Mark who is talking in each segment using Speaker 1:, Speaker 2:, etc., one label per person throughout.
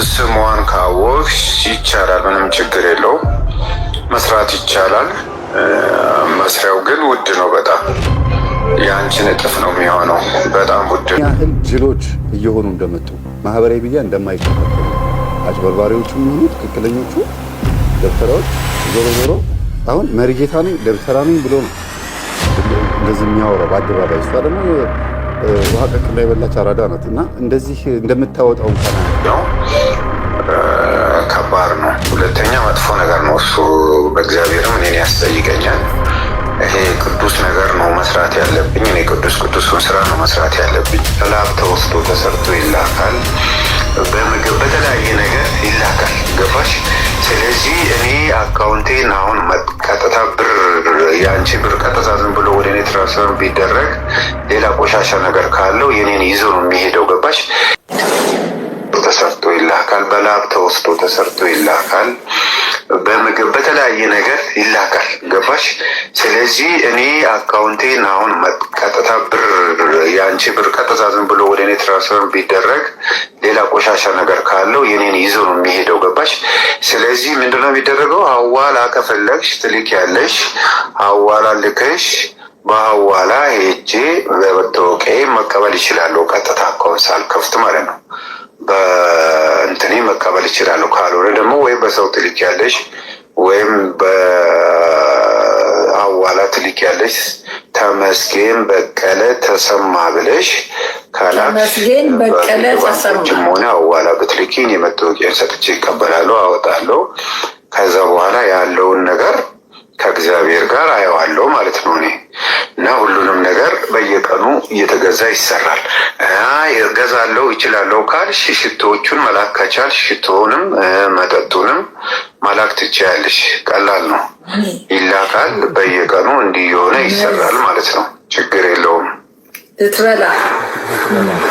Speaker 1: ስሟን ካወቅሽ ይቻላል፣ ምንም ችግር የለውም፣ መስራት ይቻላል። መስሪያው ግን ውድ ነው በጣም የአንቺን እጥፍ ነው የሚሆነው። በጣም ውድ ነው።
Speaker 2: ያህል ጅሎች እየሆኑ እንደመጡ ማህበራዊ ሚዲያ እንደማይከታተሉ አጭበርባሪዎቹ የሚሆኑ ትክክለኞቹ ደብተራዎች ዞሮ ዞሮ አሁን መሪጌታ ነኝ ደብተራ ነኝ ብሎ ነው እንደዚህ የሚያወራው በአደባባይ። እሷ ደግሞ ውሃ ቀቅላ የበላች አራዳ ናት። እና እንደዚህ እንደምታወጣው እንኳን
Speaker 1: ነው ከባድ ነው። ሁለተኛ መጥፎ ነገር ነው እሱ። በእግዚአብሔርም እኔን ያስጠይቀኛል። ይሄ ቅዱስ ነገር ነው መስራት ያለብኝ። እኔ ቅዱሱን ስራ ነው መስራት ያለብኝ። ላብ ተወስዶ ተሰርቶ ይላካል፣ በምግብ በተለያየ ነገር ይላካል። ገባሽ? ስለዚህ እኔ አካውንቴን አሁን ቀጥታ ብር የአንቺ ብር ቀጥታ ዝም ብሎ ወደ እኔ ትራንስፈር ቢደረግ ሌላ ቆሻሻ ነገር ካለው የኔን ይዞ ነው የሚሄደው። ገባሽ? ተሰርቶ ይላካል፣ በላብ ተወስዶ ተሰርቶ ይላካል፣ በምግብ በተለያየ ነገር ይላካል። ገባሽ? ስለዚህ እኔ አካውንቴን አሁን ቀጥታ ብር የአንቺ ብር ቀጥታ ዝም ብሎ ወደ እኔ ትራንስፈር ቢደረግ ሌላ ቆሻሻ ነገር ካለው የኔን ይዞ ነው የሚሄደው። ገባሽ? ስለዚህ ምንድነው የሚደረገው? ሐዋላ ከፈለግሽ ትልኪያለሽ። ሐዋላ ልከሽ በሐዋላ ሄጄ በመታወቂያዬ መቀበል ይችላለሁ። ቀጥታ አካውንት ሳልከፍት ማለት ነው። በእንትኔ መቀበል ይችላለሁ። ካልሆነ ደግሞ ወይም በሰው ትልኪያለሽ ወይም በሐዋላ ትልኪያለሽ። ተመስገን በቀለ ተሰማ ብለሽ
Speaker 3: ተመስገን በቀለ ተሰማ
Speaker 1: ሆነ ሐዋላ ብትልኪኝ የመታወቂያን ሰጥቼ ይቀበላለሁ፣ አወጣለሁ። ከዛ በኋላ ያለውን ነገር ከእግዚአብሔር ጋር አየዋለሁ ማለት ነው እኔ እና ሁሉንም ነገር በየቀኑ እየተገዛ ይሰራል። ገዛለሁ ይችላለሁ ካልሽ ሽቶዎቹን መላክ ከቻልሽ ሽቶውንም መጠጡንም መላክ ትችያለሽ። ቀላል ነው፣ ይላካል። በየቀኑ እንዲህ የሆነ ይሰራል ማለት ነው። ችግር የለውም።
Speaker 3: ልትበላ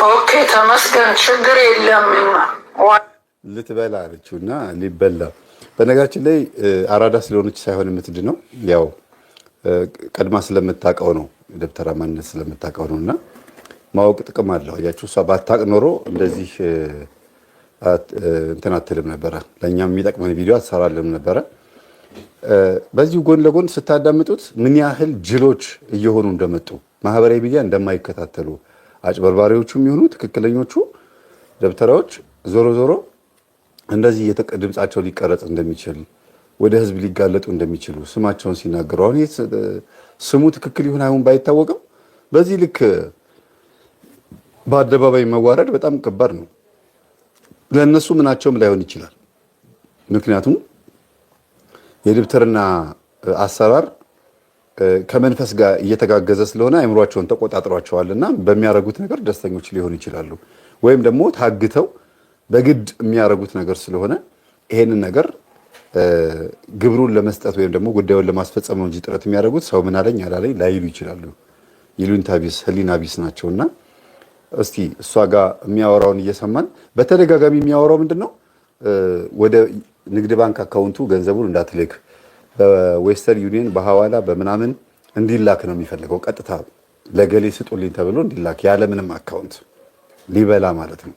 Speaker 3: ኦኬ፣ ተመስገን፣ ችግር የለም።
Speaker 2: ልትበላ አለችው እና ሊበላ በነገራችን ላይ አራዳ ስለሆነች ሳይሆን የምትድነው ያው ቀድማ ስለምታውቀው ነው። ደብተራ ማንነት ስለምታውቀው ነው። እና ማወቅ ጥቅም አለው። አያችሁ፣ እሷ ባታውቅ ኖሮ እንደዚህ እንትን አትልም ነበረ። ለእኛም የሚጠቅመን ቪዲዮ አትሰራልም ነበረ። በዚሁ ጎን ለጎን ስታዳምጡት ምን ያህል ጅሎች እየሆኑ እንደመጡ ማህበራዊ ሚዲያ እንደማይከታተሉ አጭበርባሪዎቹ የሚሆኑ ትክክለኞቹ ደብተራዎች ዞሮ ዞሮ እንደዚህ ድምጻቸው ሊቀረጽ እንደሚችል ወደ ህዝብ ሊጋለጡ እንደሚችሉ ስማቸውን ሲናገሩ አሁን ስሙ ትክክል ይሁን አይሁን ባይታወቅም በዚህ ልክ በአደባባይ መዋረድ በጣም ከባድ ነው። ለእነሱ ምናቸውም ላይሆን ይችላል። ምክንያቱም የደብተርና አሰራር ከመንፈስ ጋር እየተጋገዘ ስለሆነ አእምሯቸውን ተቆጣጥሯቸዋልና በሚያደርጉት ነገር ደስተኞች ሊሆኑ ይችላሉ። ወይም ደግሞ ታግተው በግድ የሚያደርጉት ነገር ስለሆነ ይሄንን ነገር ግብሩን ለመስጠት ወይም ደግሞ ጉዳዩን ለማስፈጸም ነው እንጂ ጥረት የሚያደርጉት ሰው ምን አለኝ አላለኝ ላይሉ ይችላሉ። ይሉኝታ ቢስ ህሊና ቢስ ናቸውና እስቲ እሷ ጋር የሚያወራውን እየሰማን በተደጋጋሚ የሚያወራው ምንድነው? ወደ ንግድ ባንክ አካውንቱ ገንዘቡን እንዳትልክ በዌስተርን ዩኒየን በሐዋላ በምናምን እንዲላክ ነው የሚፈልገው። ቀጥታ ለገሌ ስጡልኝ ተብሎ እንዲላክ ያለ ምንም አካውንት ሊበላ ማለት ነው።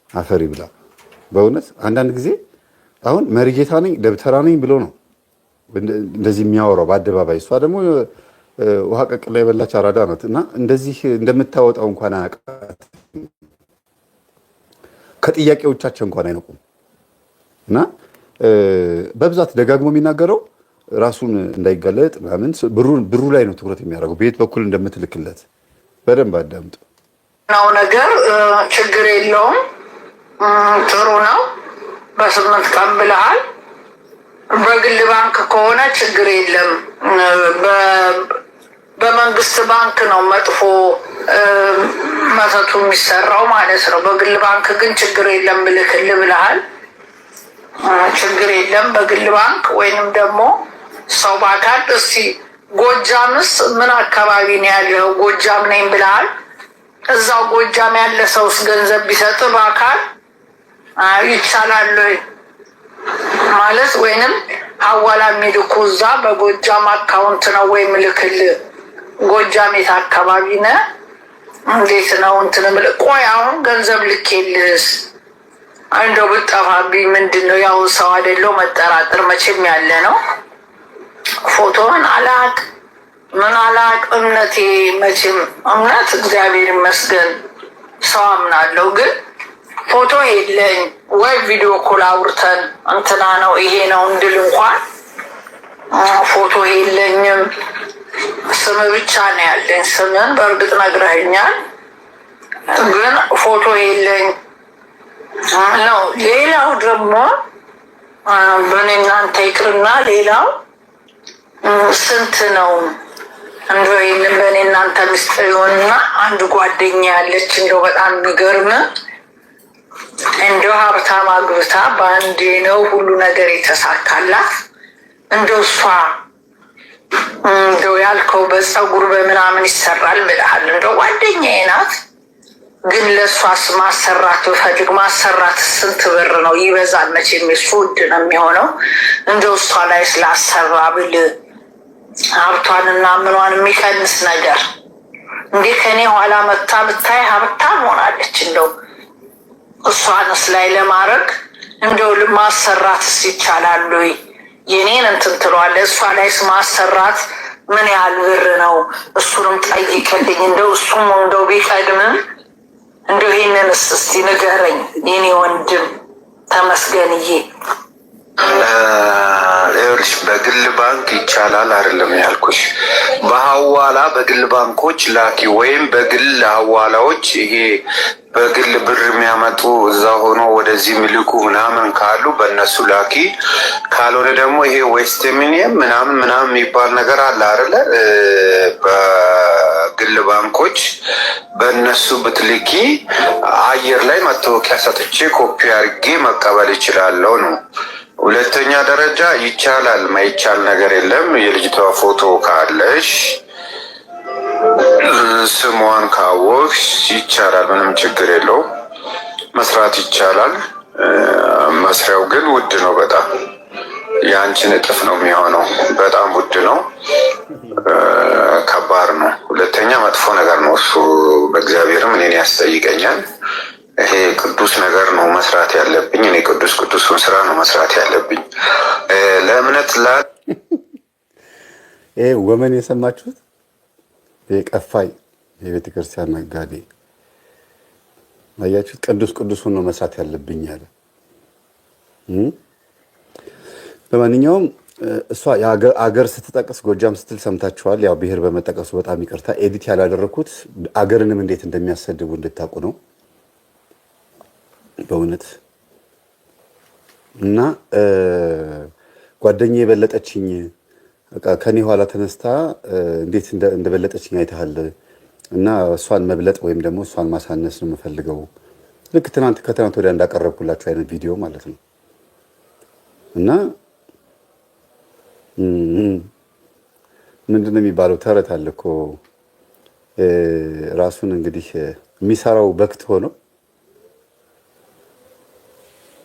Speaker 2: አፈሪ ብላ በእውነት አንዳንድ ጊዜ አሁን መሪጌታ ነኝ ደብተራ ነኝ ብሎ ነው እንደዚህ የሚያወራው በአደባባይ። እሷ ደግሞ ውሃ ቀቅላ የበላች አራዳ ናት። እና እንደዚህ እንደምታወጣው እንኳን አያውቃት፣ ከጥያቄዎቻቸው እንኳን አይነቁም። እና በብዛት ደጋግሞ የሚናገረው ራሱን እንዳይጋለጥ ምናምን ብሩ ላይ ነው ትኩረት የሚያደርገው። በየት በኩል እንደምትልክለት በደንብ አዳምጡ
Speaker 3: ነው ነገር። ችግር የለውም፣ ጥሩ ነው። በ8 ቀን ብለሃል። በግል ባንክ ከሆነ ችግር የለም። በመንግስት ባንክ ነው መጥፎ መተቱ የሚሰራው ማለት ነው። በግል ባንክ ግን ችግር የለም ብልክል ብለሃል። ችግር የለም በግል ባንክ ወይንም ደግሞ ሰው በአካል። እስቲ ጎጃምስ ምን አካባቢ ነው ያለው? ጎጃም ነኝ ብለሃል። እዛው ጎጃም ያለ ሰውስ ገንዘብ ቢሰጥ በአካል ይቻላል ማለት ወይንም ሐዋላ የሚልኩ እዛ በጎጃም አካውንት ነው ወይም ልክል? ጎጃም የት አካባቢ ነህ? እንዴት ነው እንትን ቆይ አሁን ገንዘብ ልኬልስ እንደው ብጠፋብኝ ምንድን ነው ያው ሰው አይደለው መጠራጠር መቼም ያለ ነው። ፎቶን አላቅ ምን አላቅ እምነቴ መቼም እምነት እግዚአብሔር ይመስገን ሰው አምናለሁ። ግን ፎቶ የለኝ ወይ ቪዲዮ ኮል አውርተን እንትና ነው ይሄ ነው እንድል እንኳን ፎቶ የለኝም። ስም ብቻ ነው ያለኝ። ስምን በእርግጥ ነግረኸኛል፣ ግን ፎቶ የለኝ ነው። ሌላው ደግሞ በእኔ እናንተ ይቅርና ሌላው ስንት ነው እንደው ይህንን በእኔ እናንተ ምስጢር ይሆንና አንድ ጓደኛ ያለች እንደው በጣም የሚገርም እንደው ሀብታም አግብታ በአንዴ ነው ሁሉ ነገር የተሳካላት። እንደው እሷ እንደው ያልከው በፀጉር በምናምን ይሰራል ብለሃል። እንደው ጓደኛዬ ናት፣ ግን ለእሷስ ማሰራት ብፈልግ ማሰራት ስንት ብር ነው? ይበዛል መቼም የሱ ውድ ነው የሚሆነው። እንደው እሷ ላይ ስላሰራ ብል ሀብቷንና ምኗን የሚቀንስ ነገር እንዲህ ከኔ ኋላ መታ ብታይ ሀብታም ሆናለች። እንደው እሷንስ ላይ ለማድረግ እንደው ማሰራትስ ይቻላሉ? የኔን እንትን ትለዋለህ። እሷ ላይስ ማሰራት ምን ያህል ብር ነው? እሱንም ጠይቅልኝ። እንደው እሱም እንደው ቢቀድምም እንደው ይህንንስ እስቲ ንገረኝ የኔ ወንድም ተመስገንዬ።
Speaker 1: ይኸውልሽ በግል ባንክ ይቻላል አይደለም ያልኩሽ። በሐዋላ በግል ባንኮች ላኪ፣ ወይም በግል ሐዋላዎች ይሄ በግል ብር የሚያመጡ እዛ ሆኖ ወደዚህ ሚልኩ ምናምን ካሉ በእነሱ ላኪ። ካልሆነ ደግሞ ይሄ ዌስት ሚኒየም ምናምን የሚባል ነገር አለ አይደለ? በግል ባንኮች በእነሱ ብትልኪ አየር ላይ መታወቂያ ሰጥቼ ኮፒ አድርጌ መቀበል ይችላለው ነው። ሁለተኛ ደረጃ ይቻላል፣ ማይቻል ነገር የለም። የልጅቷ ፎቶ ካለሽ ስሟን ካወቅሽ ይቻላል፣ ምንም ችግር የለውም፣ መስራት ይቻላል። መስሪያው ግን ውድ ነው በጣም የአንቺን እጥፍ ነው የሚሆነው። በጣም ውድ ነው፣ ከባድ ነው። ሁለተኛ መጥፎ ነገር ነው እሱ። በእግዚአብሔርም እኔን ያስጠይቀኛል። ይሄ ቅዱስ ነገር ነው መስራት ያለብኝ። እኔ ቅዱሱን ስራ ነው መስራት ያለብኝ። ለእምነት
Speaker 2: ይሄ ወመን የሰማችሁት? ይሄ ቀፋይ የቤተ ክርስቲያን ነጋዴ አያችሁት? ቅዱሱን ነው መስራት ያለብኝ አለ። ለማንኛውም እሷ አገር ስትጠቅስ ጎጃም ስትል ሰምታችኋል። ያው ብሔር በመጠቀሱ በጣም ይቅርታ። ኤዲት ያላደረኩት አገርንም እንዴት እንደሚያሰድቡ እንድታውቁ ነው በእውነት። እና ጓደኛዬ የበለጠችኝ ከኔ ኋላ ተነስታ እንዴት እንደበለጠችኝ አይተሃል። እና እሷን መብለጥ ወይም ደግሞ እሷን ማሳነስ ነው የምፈልገው። ልክ ከትናንት ወዲያ እንዳቀረብኩላችሁ አይነት ቪዲዮ ማለት ነው። እና ምንድነው የሚባለው ተረት አለ እኮ ራሱን እንግዲህ የሚሰራው በክት ሆኖ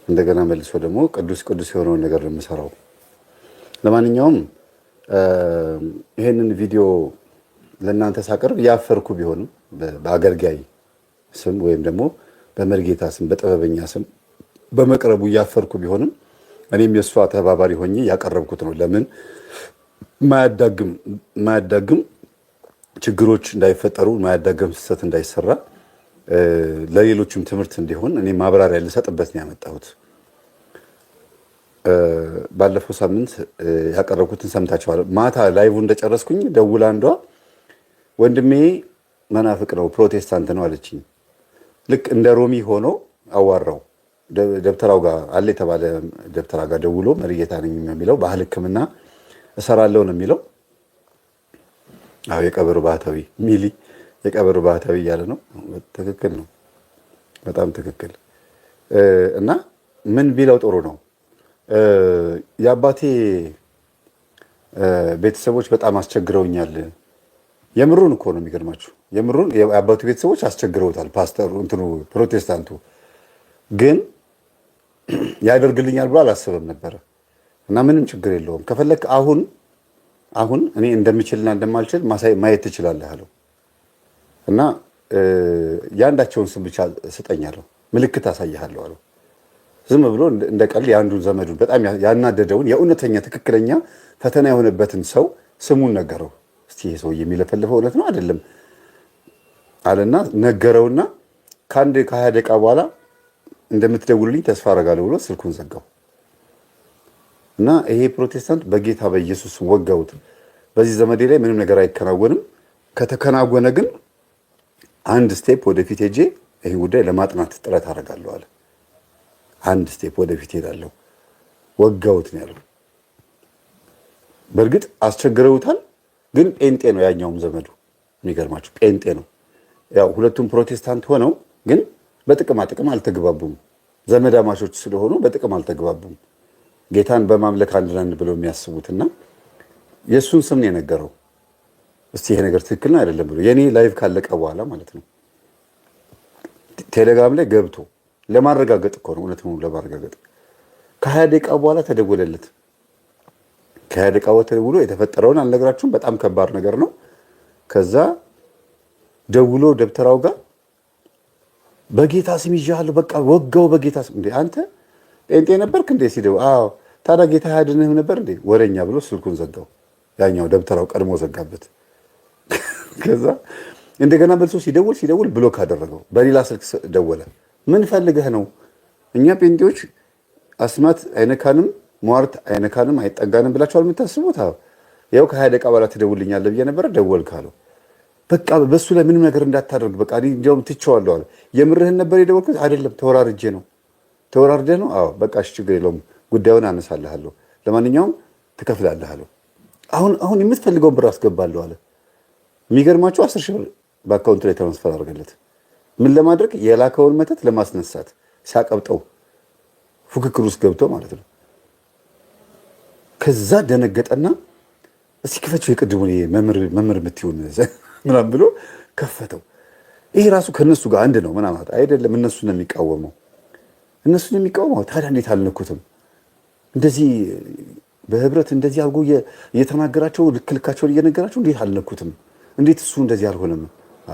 Speaker 2: እንደገና መልሶ ደግሞ ቅዱስ የሆነውን ነገር ነው የምሰራው። ለማንኛውም ይሄንን ቪዲዮ ለእናንተ ሳቀርብ ያፈርኩ ቢሆንም በአገልጋይ ስም ወይም ደግሞ በመርጌታ ስም በጥበበኛ ስም በመቅረቡ ያፈርኩ ቢሆንም እኔም የእሷ ተባባሪ ሆኜ ያቀረብኩት ነው። ለምን ማያዳግም ችግሮች እንዳይፈጠሩ፣ ማያዳግም ስህተት እንዳይሰራ፣ ለሌሎችም ትምህርት እንዲሆን እኔ ማብራሪያ ልሰጥበት ነው ያመጣሁት። ባለፈው ሳምንት ያቀረብኩትን ሰምታችኋል። ማታ ላይቭ እንደጨረስኩኝ ደውላ አንዷ ወንድሜ መናፍቅ ነው ፕሮቴስታንት ነው አለችኝ። ልክ እንደ ሮሚ ሆኖ አዋራው። ደብተራው ጋር አለ የተባለ ደብተራ ጋር ደውሎ መሪጌታ ነኝ የሚለው ባህል ሕክምና እሰራለሁ ነው የሚለው። አዎ የቀበሩ ባህታዊ ሚሊ የቀበሩ ባህታዊ እያለ ነው። ትክክል ነው፣ በጣም ትክክል። እና ምን ቢለው ጥሩ ነው? የአባቴ ቤተሰቦች በጣም አስቸግረውኛል። የምሩን እኮ ነው የሚገርማችሁ። የምሩን የአባቱ ቤተሰቦች አስቸግረውታል። ፓስተሩ እንትኑ ፕሮቴስታንቱ ግን ያደርግልኛል ብሎ አላሰበም ነበረ። እና ምንም ችግር የለውም ከፈለክ አሁን እኔ እንደምችልና እንደማልችል ማየት ትችላለህ አለው። እና የአንዳቸውን ስም ብቻ ስጠኛለሁ፣ ምልክት አሳይሃለሁ አለው። ዝም ብሎ እንደ ቀልድ የአንዱን ዘመዱን በጣም ያናደደውን የእውነተኛ ትክክለኛ ፈተና የሆነበትን ሰው ስሙን ነገረው። እስቲ ይሄ ሰው የሚለፈልፈው እውነት ነው አይደለም አለና ነገረውና ከ20 ደቂቃ በኋላ እንደምትደውልልኝ ተስፋ አደርጋለሁ ብሎ ስልኩን ዘጋው። እና ይሄ ፕሮቴስታንት በጌታ በኢየሱስ ወጋውት። በዚህ ዘመዴ ላይ ምንም ነገር አይከናወንም፣ ከተከናወነ ግን አንድ ስቴፕ ወደፊት ሄጄ ይሄ ጉዳይ ለማጥናት ጥረት አደርጋለሁ አለ። አንድ ስቴፕ ወደፊት ሄዳለሁ። ወጋውት ነው ያለው። በእርግጥ አስቸግረውታል፣ ግን ጴንጤ ነው ያኛውም ዘመዱ። የሚገርማችሁ ጴንጤ ነው። ያው ሁለቱም ፕሮቴስታንት ሆነው ግን በጥቅማ ጥቅም አልተግባቡም። ዘመዳማቾች ስለሆኑ በጥቅም አልተግባቡም። ጌታን በማምለክ አንድ ነን ብለው የሚያስቡትና የእሱን ስም ነው የነገረው። እስቲ ይሄ ነገር ትክክል ነው አይደለም ብሎ የኔ ላይቭ ካለቀ በኋላ ማለት ነው ቴሌግራም ላይ ገብቶ ለማረጋገጥ እኮ ነው፣ እውነት ነው ለማረጋገጥ። ከ20 ደቂቃ በኋላ ተደወለለት። ከ20 ደቂቃ በኋላ ተደውሎ የተፈጠረውን አልነግራችሁም፣ በጣም ከባድ ነገር ነው። ከዛ ደውሎ ደብተራው ጋር በጌታ ስም ይዣለሁ፣ በቃ ወጋው በጌታ ስም። እንዴ አንተ ጴንጤ ነበርክ እንዴ ሲደው? አዎ። ታዲያ ጌታ ያድንህም ነበር እንዴ? ወሬኛ ብሎ ስልኩን ዘጋው። ያኛው ደብተራው ቀድሞ ዘጋበት። ከዛ እንደገና መልሶ ሲደውል ብሎክ አደረገው። በሌላ ስልክ ደወለ። ምን ፈልገህ ነው? እኛ ጴንጤዎች አስማት አይነካንም፣ ሟርት አይነካንም፣ አይጠጋንም ብላችኋል የምታስቡት? አዎ። ያው ከ20 ደቂቃ በኋላ ትደውልኛለህ ብዬ ነበረ፣ ደወልክ አለው። በቃ በሱ ላይ ምንም ነገር እንዳታደርግ በቃ እንዲያውም ትቼዋለሁ አለ። የምርህን ነበር የደወልኩት? አይደለም ተወራርጄ ነው። ተወራርደህ ነው? አዎ። በቃ እሺ ችግር የለውም ጉዳዩን አነሳልሃለሁ፣ ለማንኛውም ትከፍላለህ አለው። አሁን የምትፈልገውን ብር አስገባለሁ አለ። የሚገርማቸው 10 ሺህ ብር በአካውንት ላይ ትራንስፈር አድርገለት። ምን ለማድረግ? የላከውን መተት ለማስነሳት ሲያቀብጠው ፉክክር ውስጥ ገብቶ ማለት ነው። ከዛ ደነገጠና እስቲ ክፈችው የቅድሙን መምህር የምትሆን ምናምን ብሎ ከፈተው። ይሄ ራሱ ከነሱ ጋር አንድ ነው ምናምን አይደለም። እነሱን ነው የሚቃወመው። ታዲያ እንዴት አልነኩትም? እንደዚህ በህብረት እንደዚህ አድርጎ እየተናገራቸው ልክልካቸውን እየነገራቸው እንዴት አልነኩትም? እንዴት እሱ እንደዚህ አልሆነም?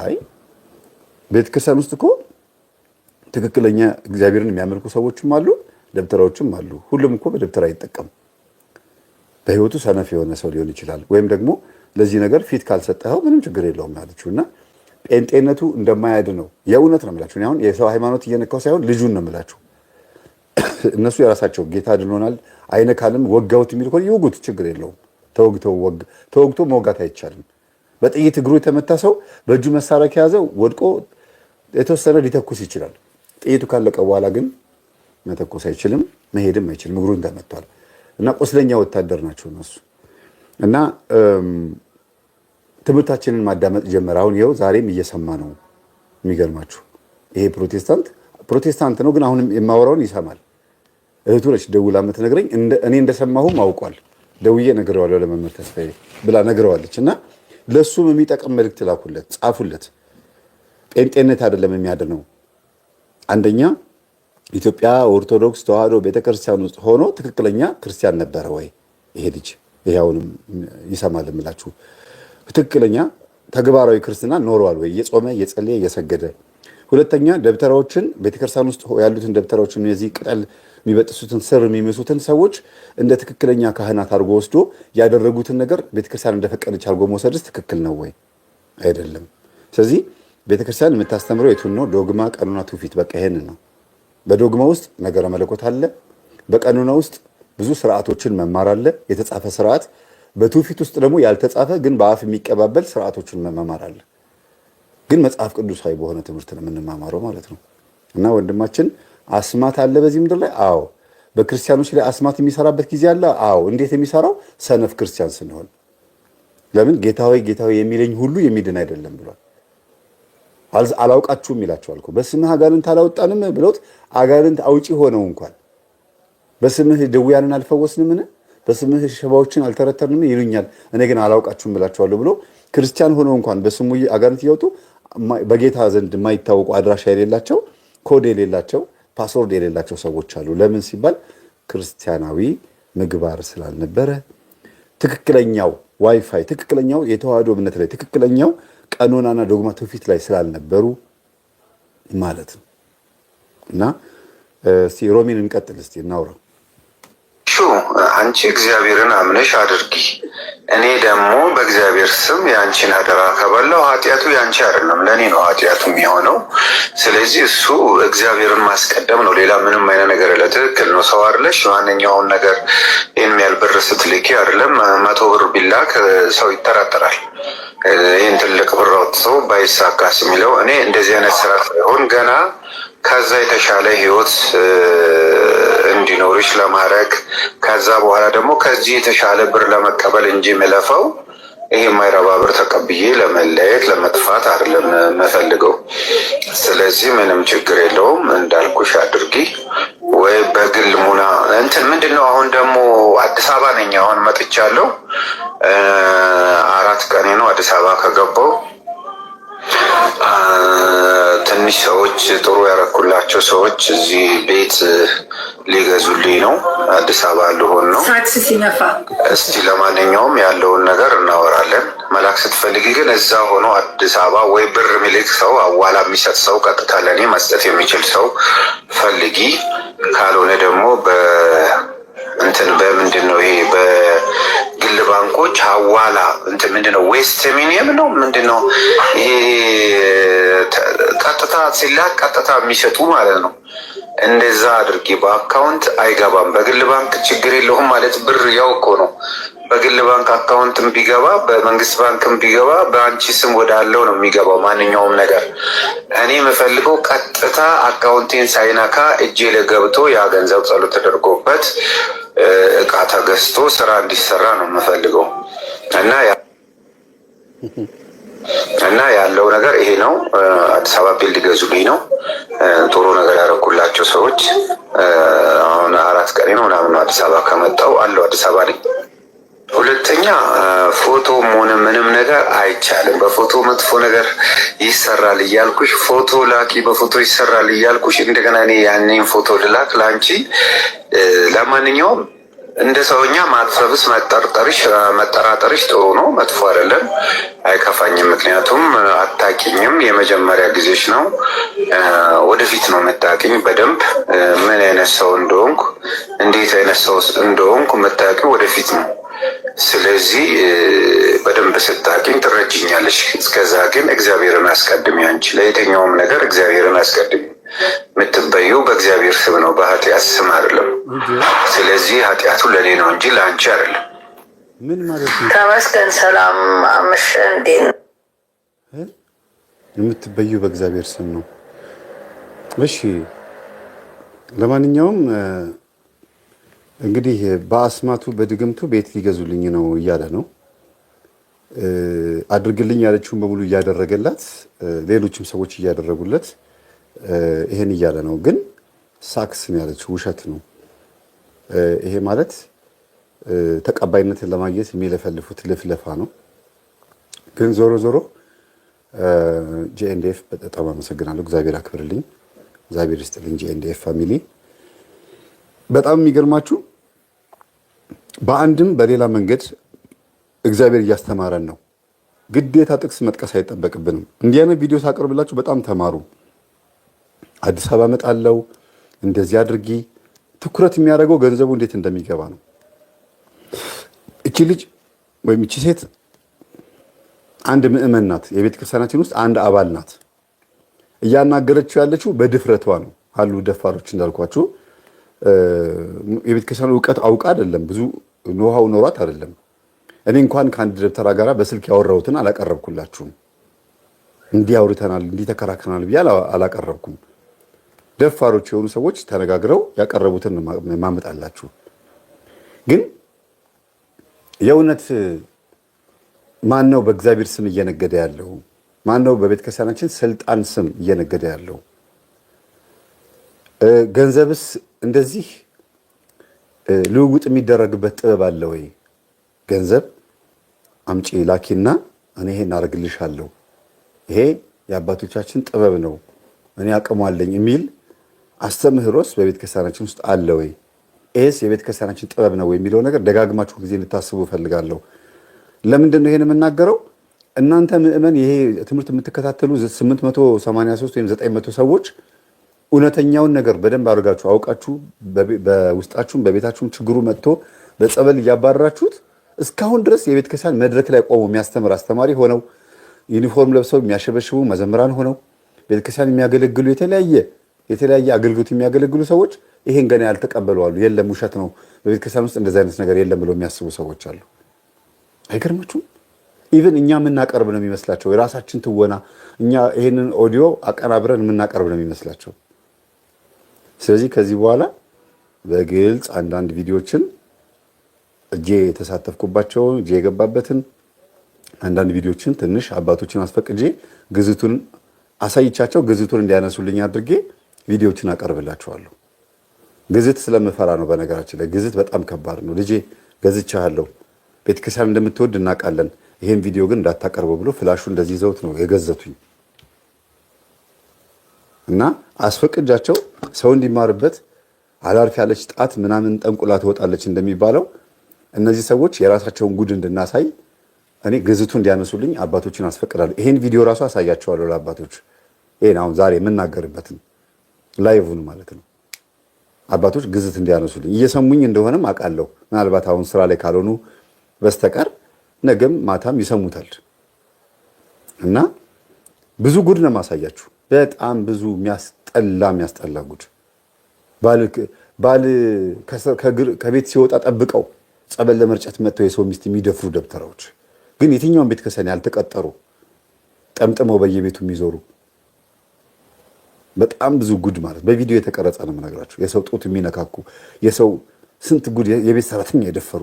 Speaker 2: አይ ቤተክርስቲያን ውስጥ እኮ ትክክለኛ እግዚአብሔርን የሚያመልኩ ሰዎችም አሉ፣ ደብተራዎችም አሉ። ሁሉም እኮ በደብተራ አይጠቀም። በህይወቱ ሰነፍ የሆነ ሰው ሊሆን ይችላል። ወይም ደግሞ ለዚህ ነገር ፊት ካልሰጠኸው ምንም ችግር የለውም ያለችው እና ጴንጤነቱ እንደማያድ ነው። የእውነት ነው የምላችሁ። አሁን የሰው ሃይማኖት እየነካው ሳይሆን ልጁን ነው የምላችሁ። እነሱ የራሳቸው ጌታ ድኖናል አይነካልም ወጋውት የሚል ከሆነ ይወጉት፣ ችግር የለውም። ተወግቶ መውጋት አይቻልም። በጥይት እግሩ የተመታ ሰው በእጁ መሳሪያ ከያዘው ወድቆ የተወሰነ ሊተኩስ ይችላል። ጥይቱ ካለቀ በኋላ ግን መተኮስ አይችልም፣ መሄድም አይችልም። እግሩን ተመቷል እና ቁስለኛ ወታደር ናቸው እነሱ። እና ትምህርታችንን ማዳመጥ ጀመረ። አሁን ይኸው ዛሬም እየሰማ ነው። የሚገርማችሁ ይሄ ፕሮቴስታንት ነው፣ ግን አሁንም የማወራውን ይሰማል። እህቱ ነች ደውላ የምትነግረኝ። እኔ እንደሰማሁም አውቋል። ደውዬ ነግረዋለሁ ለመምህር ተስፋዬ ብላ ነግረዋለች። እና ለእሱም የሚጠቅም መልእክት ላኩለት፣ ጻፉለት። ጴንጤነት አይደለም የሚያድነው። አንደኛ ኢትዮጵያ ኦርቶዶክስ ተዋህዶ ቤተክርስቲያን ውስጥ ሆኖ ትክክለኛ ክርስቲያን ነበረ ወይ ይሄ ልጅ? ይሄ አሁንም ይሰማል የምላችሁ ትክክለኛ ተግባራዊ ክርስትና ኖረዋል ወይ? እየጾመ እየጸለየ እየሰገደ። ሁለተኛ ደብተራዎችን ቤተክርስቲያን ውስጥ ያሉትን ደብተራዎችን እነዚህ ቅጠል የሚበጥሱትን ስር የሚመስሉትን ሰዎች እንደ ትክክለኛ ካህናት አድርጎ ወስዶ ያደረጉትን ነገር ቤተክርስቲያን እንደፈቀደች አድርጎ መውሰድስ ትክክል ነው ወይ? አይደለም። ስለዚህ ቤተክርስቲያን የምታስተምረው የቱን ነው? ዶግማ፣ ቀኑና፣ ትውፊት። በቃ ይሄንን ነው። በዶግማ ውስጥ ነገረ መለኮት አለ። በቀኑና ውስጥ ብዙ ስርዓቶችን መማር አለ፣ የተጻፈ ስርዓት። በትውፊት ውስጥ ደግሞ ያልተጻፈ ግን በአፍ የሚቀባበል ስርዓቶችን መማር አለ። ግን መጽሐፍ ቅዱሳዊ በሆነ ትምህርት ነው የምንማማረው ማለት ነው። እና ወንድማችን አስማት አለ በዚህ ምድር ላይ። አዎ። በክርስቲያኖች ላይ አስማት የሚሰራበት ጊዜ አለ። አዎ። እንዴት የሚሰራው? ሰነፍ ክርስቲያን ስንሆን። ለምን? ጌታ ሆይ ጌታ ሆይ የሚለኝ ሁሉ የሚድን አይደለም ብሏል። አላውቃችሁም ይላቸዋል እኮ። በስምህ አጋንንት አላወጣንም ብለውት አጋንንት አውጪ ሆነው እንኳን በስምህ ድውያንን አልፈወስንምን፣ በስምህ ሽባዎችን አልተረተርንም ይሉኛል፣ እኔ ግን አላውቃችሁም ብላችኋለሁ ብሎ ክርስቲያን ሆነው እንኳን በስሙ አጋንንት እያወጡ በጌታ ዘንድ የማይታወቁ አድራሻ የሌላቸው ኮድ የሌላቸው ፓስወርድ የሌላቸው ሰዎች አሉ። ለምን ሲባል ክርስቲያናዊ ምግባር ስላልነበረ፣ ትክክለኛው ዋይፋይ፣ ትክክለኛው የተዋህዶ እምነት ላይ ትክክለኛው ቀኖናና ዶግማ ትውፊት ላይ ስላልነበሩ ማለት ነው። እና እስቲ ሮሚን እንቀጥል፣ እስቲ እናውራ።
Speaker 1: አንቺ እግዚአብሔርን አምነሽ አድርጊ፣ እኔ ደግሞ በእግዚአብሔር ስም የአንቺን አደራ ከበላው ኃጢአቱ የአንቺ አይደለም ለእኔ ነው ኃጢአቱ የሚሆነው። ስለዚህ እሱ እግዚአብሔርን ማስቀደም ነው፣ ሌላ ምንም አይነት ነገር የለ። ትክክል ነው። ሰው አይደለሽ ማንኛውን ነገር ይህን ያህል ብር ስትልኪ አይደለም 100 ብር ቢላክ ሰው ይጠራጠራል። ይህን ትልቅ ብር አውጥቶ ባይሳካስ የሚለው እኔ እንደዚህ አይነት ስራ ሳይሆን ገና ከዛ የተሻለ ህይወት እንዲኖርሽ ለማድረግ ከዛ በኋላ ደግሞ ከዚህ የተሻለ ብር ለመቀበል እንጂ የምለፈው ይሄ የማይረባ ብር ተቀብዬ ለመለየት ለመጥፋት አይደለም የምፈልገው። ስለዚህ ምንም ችግር የለውም እንዳልኩሽ አድርጊ። ወይ በግል ሙና እንትን ምንድን ነው። አሁን ደግሞ አዲስ አበባ ነኝ። አሁን መጥቻለሁ። 4 ቀኔ ነው አዲስ አበባ ከገባው። ትንሽ ሰዎች ጥሩ ያረኩላቸው ሰዎች እዚህ ቤት ሊገዙልኝ ነው። አዲስ አበባ ልሆን ነው። እስቲ ለማንኛውም ያለውን ነገር እናወራለን። መላክ ስትፈልጊ ግን እዛ ሆኖ አዲስ አበባ ወይ ብር ሚልክ ሰው አዋላ የሚሰጥ ሰው ቀጥታ ለእኔ መስጠት የሚችል ሰው ፈልጊ። ካልሆነ ደግሞ እንትን በምንድን ነው ይሄ በግል ባንኮች ሐዋላ እንትን ምንድን ነው ዌስት ሚኒየም ነው ምንድን ነው ይሄ ቀጥታ ሲላክ ቀጥታ የሚሰጡ ማለት ነው። እንደዛ አድርጊ። በአካውንት አይገባም። በግል ባንክ ችግር የለውም ማለት ብር ያው እኮ ነው። በግል ባንክ አካውንትም ቢገባ በመንግስት ባንክም ቢገባ በአንቺ ስም ወዳለው ነው የሚገባው ማንኛውም ነገር። እኔ የምፈልገው ቀጥታ አካውንቴን ሳይነካ እጄ ለገብቶ ያ ገንዘብ ጸሎት ተደርጎበት እቃ ተገዝቶ ስራ እንዲሰራ ነው የምፈልገው እና ያለው ነገር ይሄ ነው። አዲስ አበባ ቤት ሊገዙልኝ ነው። ጥሩ ነገር ያደረኩላቸው ሰዎች አሁን 4 ቀኔ ነው ምናምን ነው አዲስ አበባ ከመጣሁ አለው አዲስ አበባ ነኝ። ሁለተኛ ፎቶም ሆነ ምንም ነገር አይቻልም። በፎቶ መጥፎ ነገር ይሰራል እያልኩሽ ፎቶ ላኪ፣ በፎቶ ይሰራል እያልኩሽ እንደገና እኔ ያኔን ፎቶ ልላክ ለአንቺ። ለማንኛውም እንደ ሰውኛ ማጥፈብስ መጠራጠርሽ ጥሩ ነው፣ መጥፎ አይደለም፣ አይከፋኝም። ምክንያቱም አታቂኝም፣ የመጀመሪያ ጊዜሽ ነው። ወደፊት ነው የምታቂኝ በደንብ ምን አይነት ሰው እንደሆንኩ እንዴት አይነት ሰው እንደሆንኩ የምታቂው ወደፊት ነው። ስለዚህ በደንብ ስታቂኝ ትረጅኛለሽ። እስከዛ ግን እግዚአብሔርን አስቀድሚ። አንቺ ለየትኛውም ነገር እግዚአብሔርን አስቀድሚ። የምትበዩ በእግዚአብሔር ስም ነው፣ በኃጢአት ስም አይደለም። ስለዚህ ኃጢአቱ ለእኔ ነው እንጂ ለአንቺ አይደለም።
Speaker 2: ምን ማለት ነው?
Speaker 3: ተመስገን። ሰላም አመሽ። እንዴት ነው?
Speaker 2: የምትበዩ በእግዚአብሔር ስም ነው። እሺ፣ ለማንኛውም እንግዲህ በአስማቱ በድግምቱ ቤት ሊገዙልኝ ነው እያለ ነው። አድርግልኝ ያለችውን በሙሉ እያደረገላት፣ ሌሎችም ሰዎች እያደረጉለት ይሄን እያለ ነው። ግን ሳክስ ነው ያለችው፣ ውሸት ነው። ይሄ ማለት ተቀባይነትን ለማግኘት የሚለፈልፉት ልፍለፋ ነው። ግን ዞሮ ዞሮ ጂኤንዲኤፍ በጣም አመሰግናለሁ። እግዚአብሔር አክብርልኝ፣ እግዚአብሔር ይስጥልኝ። ጂኤንዲኤፍ ፋሚሊ በጣም የሚገርማችሁ በአንድም በሌላ መንገድ እግዚአብሔር እያስተማረን ነው። ግዴታ ጥቅስ መጥቀስ አይጠበቅብንም። እንዲህ አይነት ቪዲዮ ሳቀርብላችሁ በጣም ተማሩ። አዲስ አበባ እመጣለሁ እንደዚህ አድርጊ። ትኩረት የሚያደርገው ገንዘቡ እንዴት እንደሚገባ ነው። እቺ ልጅ ወይም እቺ ሴት አንድ ምዕመን ናት። የቤተ ክርስቲያናችን ውስጥ አንድ አባል ናት። እያናገረችው ያለችው በድፍረቷ ነው። አሉ ደፋሮች እንዳልኳችሁ የቤተ ክርስቲያኑ እውቀት አውቃ አይደለም፣ ብዙ ኖሃው ኖሯት አይደለም። እኔ እንኳን ከአንድ ደብተራ ጋር በስልክ ያወራሁትን አላቀረብኩላችሁም። እንዲህ አውርተናል እንዲህ ተከራክረናል ብዬ አላቀረብኩም። ደፋሮች የሆኑ ሰዎች ተነጋግረው ያቀረቡትን ማመጣላችሁ። ግን የእውነት ማን ነው በእግዚአብሔር ስም እየነገደ ያለው? ማን ነው በቤተ ክርስቲያናችን ስልጣን ስም እየነገደ ያለው? ገንዘብስ እንደዚህ ልውውጥ የሚደረግበት ጥበብ አለ ወይ? ገንዘብ አምጪ ላኪና እኔ ይሄን አደርግልሻለሁ፣ ይሄ የአባቶቻችን ጥበብ ነው፣ እኔ አቅሙ አለኝ የሚል አስተምህሮስ በቤተ ክርስቲያናችን ውስጥ አለ ወይ? ይሄስ የቤተ ክርስቲያናችን ጥበብ ነው የሚለው ነገር ደጋግማችሁ ጊዜ እንድታስቡ እፈልጋለሁ። ለምንድን ነው ይሄን የምናገረው? እናንተ ምዕመን ይሄ ትምህርት የምትከታተሉ 883 ወይም 900 ሰዎች እውነተኛውን ነገር በደንብ አድርጋችሁ አውቃችሁ በውስጣችሁም በቤታችሁም ችግሩ መጥቶ በጸበል እያባረራችሁት እስካሁን ድረስ የቤተ ክርስቲያን መድረክ ላይ ቆመው የሚያስተምር አስተማሪ ሆነው ዩኒፎርም ለብሰው የሚያሸበሽቡ መዘምራን ሆነው ቤተ ክርስቲያን የሚያገለግሉ የተለያየ አገልግሎት የሚያገለግሉ ሰዎች ይሄን ገና ያልተቀበሉ አሉ። የለም ውሸት ነው፣ በቤተ ክርስቲያን ውስጥ እንደዚህ አይነት ነገር የለም ብለው የሚያስቡ ሰዎች አሉ። አይገርማችሁም? ኢቭን እኛ የምናቀርብ ነው የሚመስላቸው የራሳችን ትወና፣ እኛ ይሄንን ኦዲዮ አቀናብረን የምናቀርብ ነው የሚመስላቸው። ስለዚህ ከዚህ በኋላ በግልጽ አንዳንድ ቪዲዮዎችን እጄ የተሳተፍኩባቸው እጄ የገባበትን አንዳንድ ቪዲዮዎችን ትንሽ አባቶችን አስፈቅጄ ግዝቱን አሳይቻቸው ግዝቱን እንዲያነሱልኝ አድርጌ ቪዲዮዎችን አቀርብላቸዋለሁ። ግዝት ስለምፈራ ነው። በነገራችን ላይ ግዝት በጣም ከባድ ነው። ልጄ ገዝቻለሁ፣ ቤተክርስቲያን እንደምትወድ እናውቃለን፣ ይሄን ቪዲዮ ግን እንዳታቀርበው ብሎ ፍላሹ እንደዚህ ይዘውት ነው የገዘቱኝ እና አስፈቅጃቸው ሰው እንዲማርበት አላርፍ ያለች ጣት ምናምን ጠንቁላ ትወጣለች እንደሚባለው እነዚህ ሰዎች የራሳቸውን ጉድ እንድናሳይ እኔ ግዝቱ እንዲያነሱልኝ አባቶችን አስፈቅዳለሁ። ይሄን ቪዲዮ ራሱ አሳያቸዋለሁ ለአባቶች። ይሄን አሁን ዛሬ የምናገርበትን ላይቭን ማለት ነው። አባቶች ግዝት እንዲያነሱልኝ እየሰሙኝ እንደሆነም አውቃለሁ። ምናልባት አሁን ስራ ላይ ካልሆኑ በስተቀር ነገም ማታም ይሰሙታል እና ብዙ ጉድ ነው ማሳያችሁ። በጣም ብዙ የሚያስጠላ ጉድ። ባል ከቤት ሲወጣ ጠብቀው ጸበል ለመርጨት መጥተው የሰው ሚስት የሚደፍሩ ደብተራዎች ግን የትኛውን ቤተ ክርስቲያን ያልተቀጠሩ ጠምጥመው በየቤቱ የሚዞሩ በጣም ብዙ ጉድ ማለት በቪዲዮ የተቀረጸ ነው የምነግራችሁ። የሰው ጡት የሚነካኩ የሰው ስንት ጉድ የቤት ሰራተኛ የደፈሩ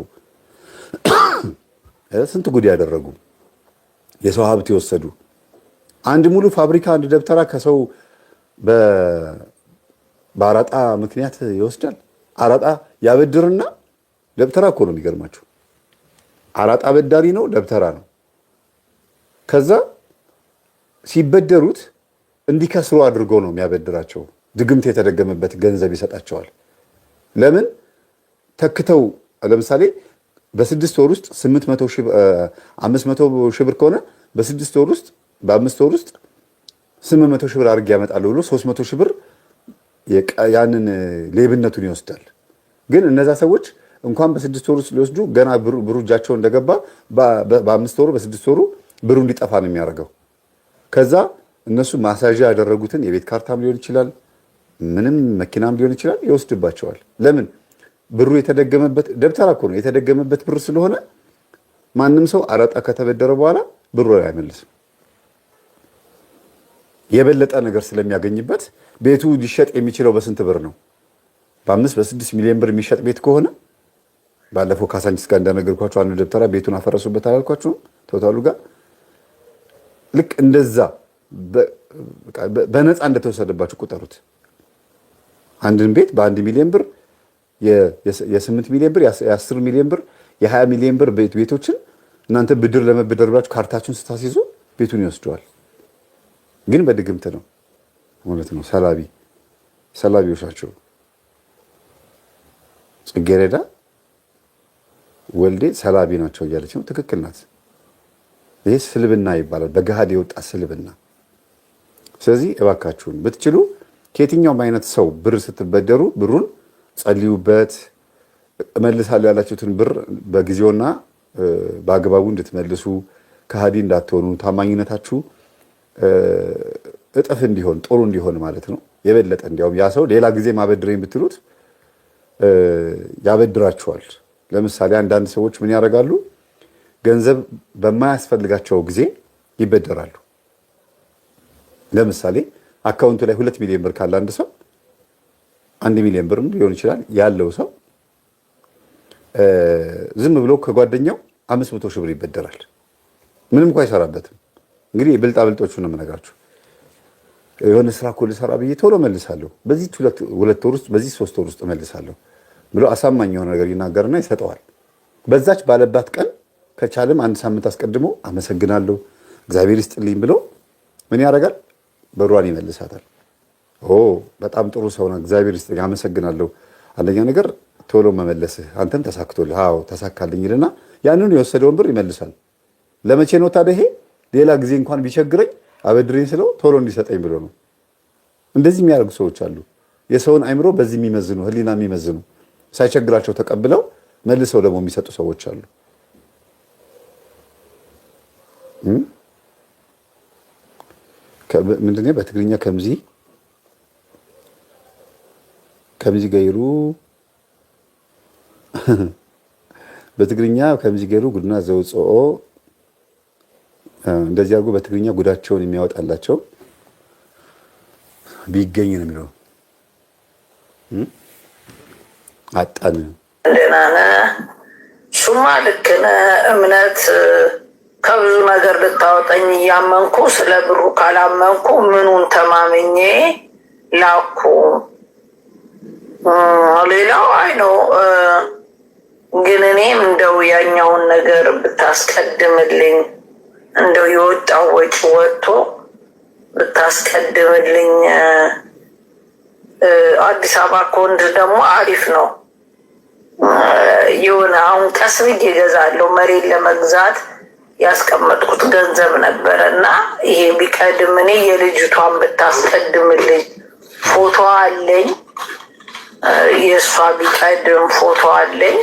Speaker 2: ስንት ጉድ ያደረጉ የሰው ሀብት የወሰዱ አንድ ሙሉ ፋብሪካ አንድ ደብተራ ከሰው በአራጣ ምክንያት ይወስዳል። አራጣ ያበድርና ደብተራ እኮ ነው የሚገርማችሁ። አራጣ አበዳሪ ነው፣ ደብተራ ነው። ከዛ ሲበደሩት እንዲከስሩ አድርጎ ነው የሚያበድራቸው። ድግምት የተደገመበት ገንዘብ ይሰጣቸዋል። ለምን ተክተው ለምሳሌ በ6 ወር ውስጥ 500 ሺህ ብር ከሆነ በ6 ወር ውስጥ በ5 ወር ውስጥ 800 ሺህ ብር አድርጌ ያመጣለሁ ብሎ 300 ሺህ ብር ያንን ሌብነቱን ይወስዳል። ግን እነዛ ሰዎች እንኳን በ6 ወር ውስጥ ሊወስዱ ገና ብሩ እጃቸው እንደገባ በ5 ወሩ በ6 ወሩ ብሩ እንዲጠፋ ነው የሚያደርገው። ከዛ እነሱ ማሳዣ ያደረጉትን የቤት ካርታም ሊሆን ይችላል፣ ምንም መኪናም ሊሆን ይችላል ይወስድባቸዋል። ለምን? ብሩ የተደገመበት ደብተራ እኮ ነው የተደገመበት ብር ስለሆነ ማንም ሰው አራጣ ከተበደረ በኋላ ብሩ አይመልስም። የበለጠ ነገር ስለሚያገኝበት ቤቱ ሊሸጥ የሚችለው በስንት ብር ነው? በ5 በ6 ሚሊዮን ብር የሚሸጥ ቤት ከሆነ ባለፈው ካሳንቺስ ጋር እንደነገርኳቸው አንድ ደብተራ ቤቱን አፈረሱበት አላልኳችሁም? ቶታሉ ጋር ልክ እንደዛ በነፃ እንደተወሰደባችሁ ቁጠሩት። አንድን ቤት በ1 ሚሊዮን ብር የ8 ሚሊዮን ብር የ10 ሚሊዮን ብር የ20 ሚሊዮን ብር ቤቶችን እናንተ ብድር ለመበደር ብላችሁ ካርታችሁን ስታስይዙ ቤቱን ይወስደዋል። ግን በድግምት ነው ማለት ነው። ሰላቢዎች ናቸው። ጽጌረዳ ወልዴ ሰላቢ ናቸው እያለች ነው። ትክክል ናት። ይህ ስልብና ይባላል፣ በገሃድ የወጣ ስልብና። ስለዚህ እባካችሁን ብትችሉ ከየትኛውም አይነት ሰው ብር ስትበደሩ ብሩን ጸልዩበት። እመልሳለሁ ያላችሁትን ብር በጊዜውና በአግባቡ እንድትመልሱ፣ ከሃዲ እንዳትሆኑ፣ ታማኝነታችሁ እጥፍ እንዲሆን ጥሩ እንዲሆን ማለት ነው። የበለጠ እንዲያውም ያ ሰው ሌላ ጊዜ ማበድረኝ ብትሉት ያበድራችኋል። ለምሳሌ አንዳንድ ሰዎች ምን ያደርጋሉ? ገንዘብ በማያስፈልጋቸው ጊዜ ይበደራሉ። ለምሳሌ አካውንቱ ላይ 2 ሚሊዮን ብር ካለ አንድ ሰው 1 ሚሊዮን ብር ሊሆን ይችላል ያለው ሰው ዝም ብሎ ከጓደኛው 500 ሺህ ብር ይበደራል። ምንም እንኳ አይሰራበትም። እንግዲህ ብልጣ ብልጦቹ ነው የምነግራችሁ። የሆነ ስራ እኮ ልሰራ ብዬ ቶሎ መልሳለሁ፣ በዚህ 2 ወር ውስጥ በዚህ 3 ወር ውስጥ መልሳለሁ ብሎ አሳማኝ የሆነ ነገር ይናገርና ይሰጠዋል። በዛች ባለባት ቀን ከቻለም 1 ሳምንት አስቀድሞ አመሰግናለሁ እግዚአብሔር ይስጥልኝ ብሎ ምን ያደርጋል? በሯን ይመልሳታል። በጣም ጥሩ ሰው ነው፣ እግዚአብሔር ይስጥልኝ አመሰግናለሁ። አንደኛ ነገር ቶሎ መመለስህ፣ አንተም ተሳክቶልህ። አዎ ተሳካልኝ ይልና ያንኑ የወሰደውን ብር ይመልሳል። ለመቼ ነው ታዲያ? ይሄ ሌላ ጊዜ እንኳን ቢቸግረኝ አበድረኝ ስለው ቶሎ እንዲሰጠኝ ብሎ ነው። እንደዚህ የሚያደርጉ ሰዎች አሉ። የሰውን አይምሮ በዚህ የሚመዝኑ ህሊና የሚመዝኑ ሳይቸግራቸው ተቀብለው መልሰው ደግሞ የሚሰጡ ሰዎች አሉ። ምንድነው በትግርኛ ከምዚ ገይሩ በትግርኛ ከምዚ ገይሩ ጉድና ዘውፅኦ እንደዚህ አድርጎ በትግርኛ ጉዳቸውን የሚያወጣላቸው ቢገኝ ነው የሚለው። አጣን
Speaker 3: ደህና ነህ? እሱማ ልክ ነህ። እምነት ከብዙ ነገር ልታወጣኝ እያመንኩ ስለ ብሩ ካላመንኩ ምኑን ተማምኜ ላኩ። ሌላው አይ ነው ግን እኔም እንደው ያኛውን ነገር ብታስቀድምልኝ እንደው የወጣው ወጪ ወጥቶ ብታስቀድምልኝ። አዲስ አበባ ኮንድ ደግሞ አሪፍ ነው። የሆነ አሁን ቀስ ብዬ እገዛለሁ። መሬት ለመግዛት ያስቀመጥኩት ገንዘብ ነበረ እና ይሄ ቢቀድም እኔ የልጅቷን ብታስቀድምልኝ። ፎቶ አለኝ፣ የእሷ ቢቀድም ፎቶ አለኝ።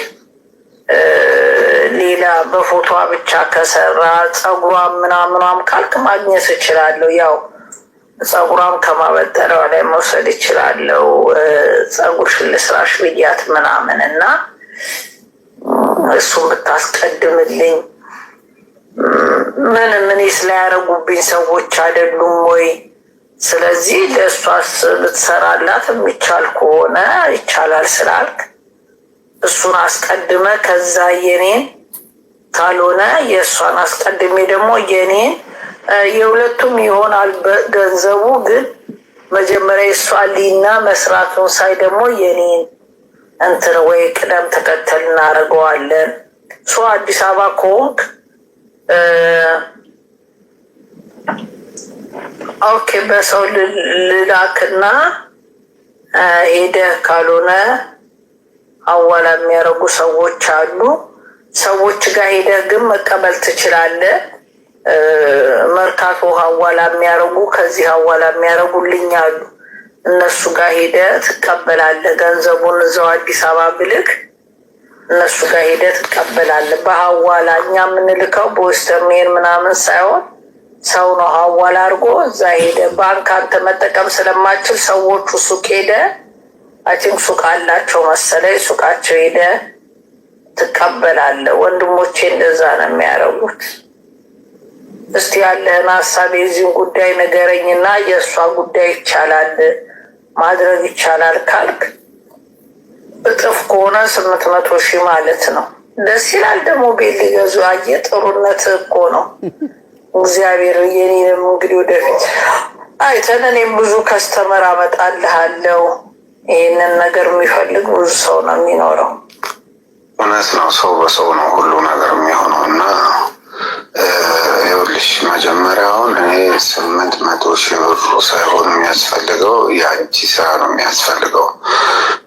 Speaker 3: ሌላ በፎቶ ብቻ ከሰራ ፀጉሯም ምናምኗም ካልክ ማግኘት እችላለሁ። ያው ፀጉሯም ከማበጠሪያዋ ላይ መውሰድ እችላለሁ። ፀጉርሽን ልስራሽ ብያት ምናምን እና እሱም ብታስቀድምልኝ። ምንም እኔ ስላያረጉብኝ ሰዎች አይደሉም ወይ? ስለዚህ ለእሷስ ልትሰራላት የሚቻል ከሆነ ይቻላል ስላልክ እሱን አስቀድመ ከዛ የኔን ካልሆነ የእሷን አስቀድሜ ደግሞ የኔን የሁለቱም ይሆናል ገንዘቡ። ግን መጀመሪያ የእሷ ሊና መስራቱን ሳይ ደግሞ የኔን እንትን ወይ ቅደም ተከተል እናደርገዋለን። እሱ አዲስ አበባ ከሆንክ ኦኬ፣ በሰው ልላክና ሄደህ ካልሆነ አዋላ የሚያደርጉ ሰዎች አሉ። ሰዎች ጋር ሄደህ ግን መቀበል ትችላለህ። መርካቶ ሀዋላ የሚያደርጉ ከዚህ ሀዋላ የሚያደርጉልኝ አሉ። እነሱ ጋር ሄደህ ትቀበላለህ። ገንዘቡን እዛው አዲስ አበባ ብልክ እነሱ ጋር ሄደህ ትቀበላለህ በሀዋላ። እኛ የምንልከው በዌስተርን ምናምን ሳይሆን ሰው ነው ሀዋላ አድርጎ እዛ ሄደህ። ባንክ አንተ መጠቀም ስለማችል ሰዎቹ ሱቅ ሄደህ አቺም ሱቅ አላቸው መሰለኝ፣ ሱቃቸው ሄደህ ትቀበላለህ። ወንድሞቼ እንደዛ ነው የሚያደርጉት። እስቲ ያለህን ሀሳብ የዚህን ጉዳይ ንገረኝና የእሷ ጉዳይ ይቻላል ማድረግ ይቻላል ካልክ እጥፍ ከሆነ 800,000 ማለት ነው። ደስ ይላል ደግሞ ቤት ሊገዙ። አየህ ጥሩነት እኮ ነው። እግዚአብሔር የኔንም እንግዲህ ወደፊት አይተን እኔም ብዙ ከስተመር አመጣልሃለሁ። ይህንን ነገር የሚፈልግ ብዙ ሰው ነው የሚኖረው።
Speaker 1: እውነት ነው። ሰው በሰው ነው ሁሉ ነገር የሚሆነው እና ይኸውልሽ መጀመሪያውን እኔ 800,000 ብሩ ሳይሆን የሚያስፈልገው የአንቺ ስራ ነው የሚያስፈልገው።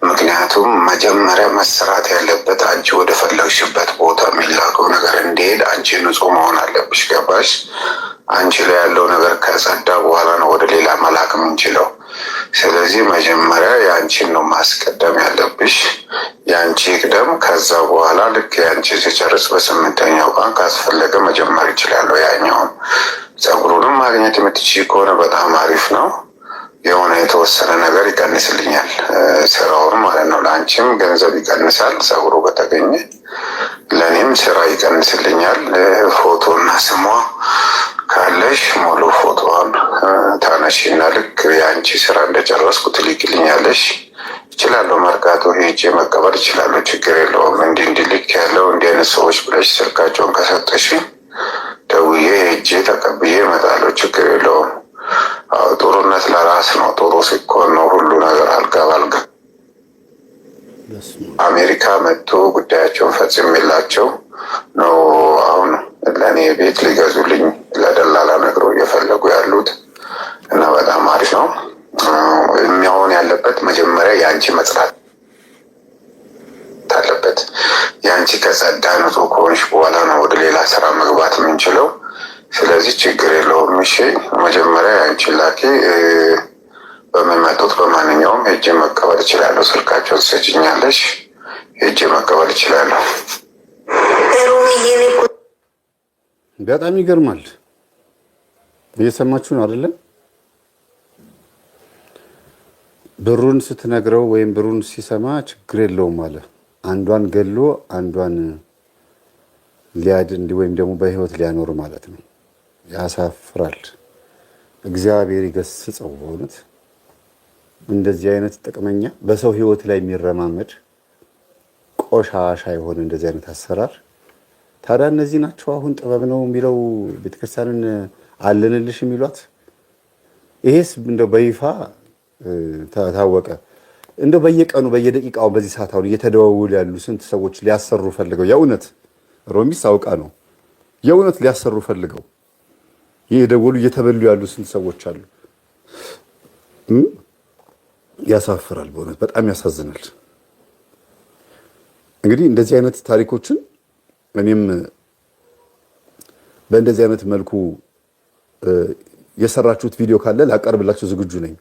Speaker 1: ምክንያቱም መጀመሪያ መሰራት ያለበት አንቺ ወደ ፈለግሽበት ቦታ የሚላከው ነገር እንዲሄድ አንቺ ንጹህ መሆን አለብሽ። ገባሽ? አንቺ ላይ ያለው ነገር ከጸዳ በኋላ ነው ወደ ሌላ መላክ የምንችለው። ስለዚህ መጀመሪያ የአንቺን ነው ማስቀደም ያለብሽ። የአንቺ ቅደም። ከዛ በኋላ ልክ የአንቺ ሲጨርስ በ8ኛው ቀን ካስፈለገ መጀመር ይችላለሁ። ያኛውን ፀጉሩንም ማግኘት የምትችይ ከሆነ በጣም አሪፍ ነው። የሆነ የተወሰነ ነገር ይቀንስልኛል ስራውን ማለት ነው። ለአንቺም ገንዘብ ይቀንሳል ፀጉሩ ከተገኘ፣ ለእኔም ስራ ይቀንስልኛል። ፎቶና ስሟ ካለሽ ሙሉ ፎቶዋን ታነሺና ልክ የአንቺ ስራ እንደጨረስኩ ትልክልኛለሽ። እችላለሁ መርካቶ ሄጄ መቀበል እችላለሁ። ችግር የለውም። እንዲህ ልክ ያለው እንዲህ አይነት ሰዎች ብለሽ ስልካቸውን ከሰጠሽ ደውዬ ሄጄ ተቀብዬ እመጣለሁ። ችግር የለውም። አዎ ጥሩነት ለራስ ነው። ጥሩ ሲኮን ነው ሁሉ ነገር አልጋ ባልጋ። አሜሪካ መጥቶ ጉዳያቸውን ፈጽሜላቸው ነው አሁን ለእኔ ቤት ሊገዙልኝ ለደላላ ነግረው እየፈለጉ ያሉት እና በጣም አሪፍ ነው። የሚሆን ያለበት መጀመሪያ የአንቺ መጽዳት አለበት። የአንቺ ከጸዳ ንጹህ ከሆንሽ በኋላ ነው ወደ ሌላ ስራ መግባት የምንችለው። ስለዚህ ችግር የለውም። እሺ መጀመሪያ የአንቺ ላኪ በሚመጡት በማንኛውም ሄጄ መቀበል እችላለሁ። ስልካቸውን ትሰጭኛለሽ፣ ሄጄ መቀበል እችላለሁ።
Speaker 2: በጣም ይገርማል። እየሰማችሁ ነው አይደለም? ብሩን ስትነግረው ወይም ብሩን ሲሰማ ችግር የለውም አለ። አንዷን ገሎ አንዷን ሊያድን ወይም ደግሞ በህይወት ሊያኖር ማለት ነው። ያሳፍራል። እግዚአብሔር ይገስጸው። በእውነት እንደዚህ አይነት ጥቅመኛ በሰው ህይወት ላይ የሚረማመድ ቆሻሻ የሆነ እንደዚህ አይነት አሰራር። ታዲያ እነዚህ ናቸው አሁን ጥበብ ነው የሚለው ቤተክርስቲያንን አለንልሽ የሚሏት። ይሄስ እንደው በይፋ ታወቀ። እንደው በየቀኑ በየደቂቃው በዚህ ሰዓት አሁን እየተደዋወሉ ያሉ ስንት ሰዎች ሊያሰሩ ፈልገው የእውነት ሮሚስ አውቃ ነው የእውነት ሊያሰሩ ፈልገው እየደወሉ እየተበሉ ያሉ ስንት ሰዎች አሉ። ያሳፍራል። በእውነት በጣም ያሳዝናል። እንግዲህ እንደዚህ አይነት ታሪኮችን እኔም በእንደዚህ አይነት መልኩ የሰራችሁት ቪዲዮ ካለ ላቀርብላችሁ ዝግጁ ነኝ።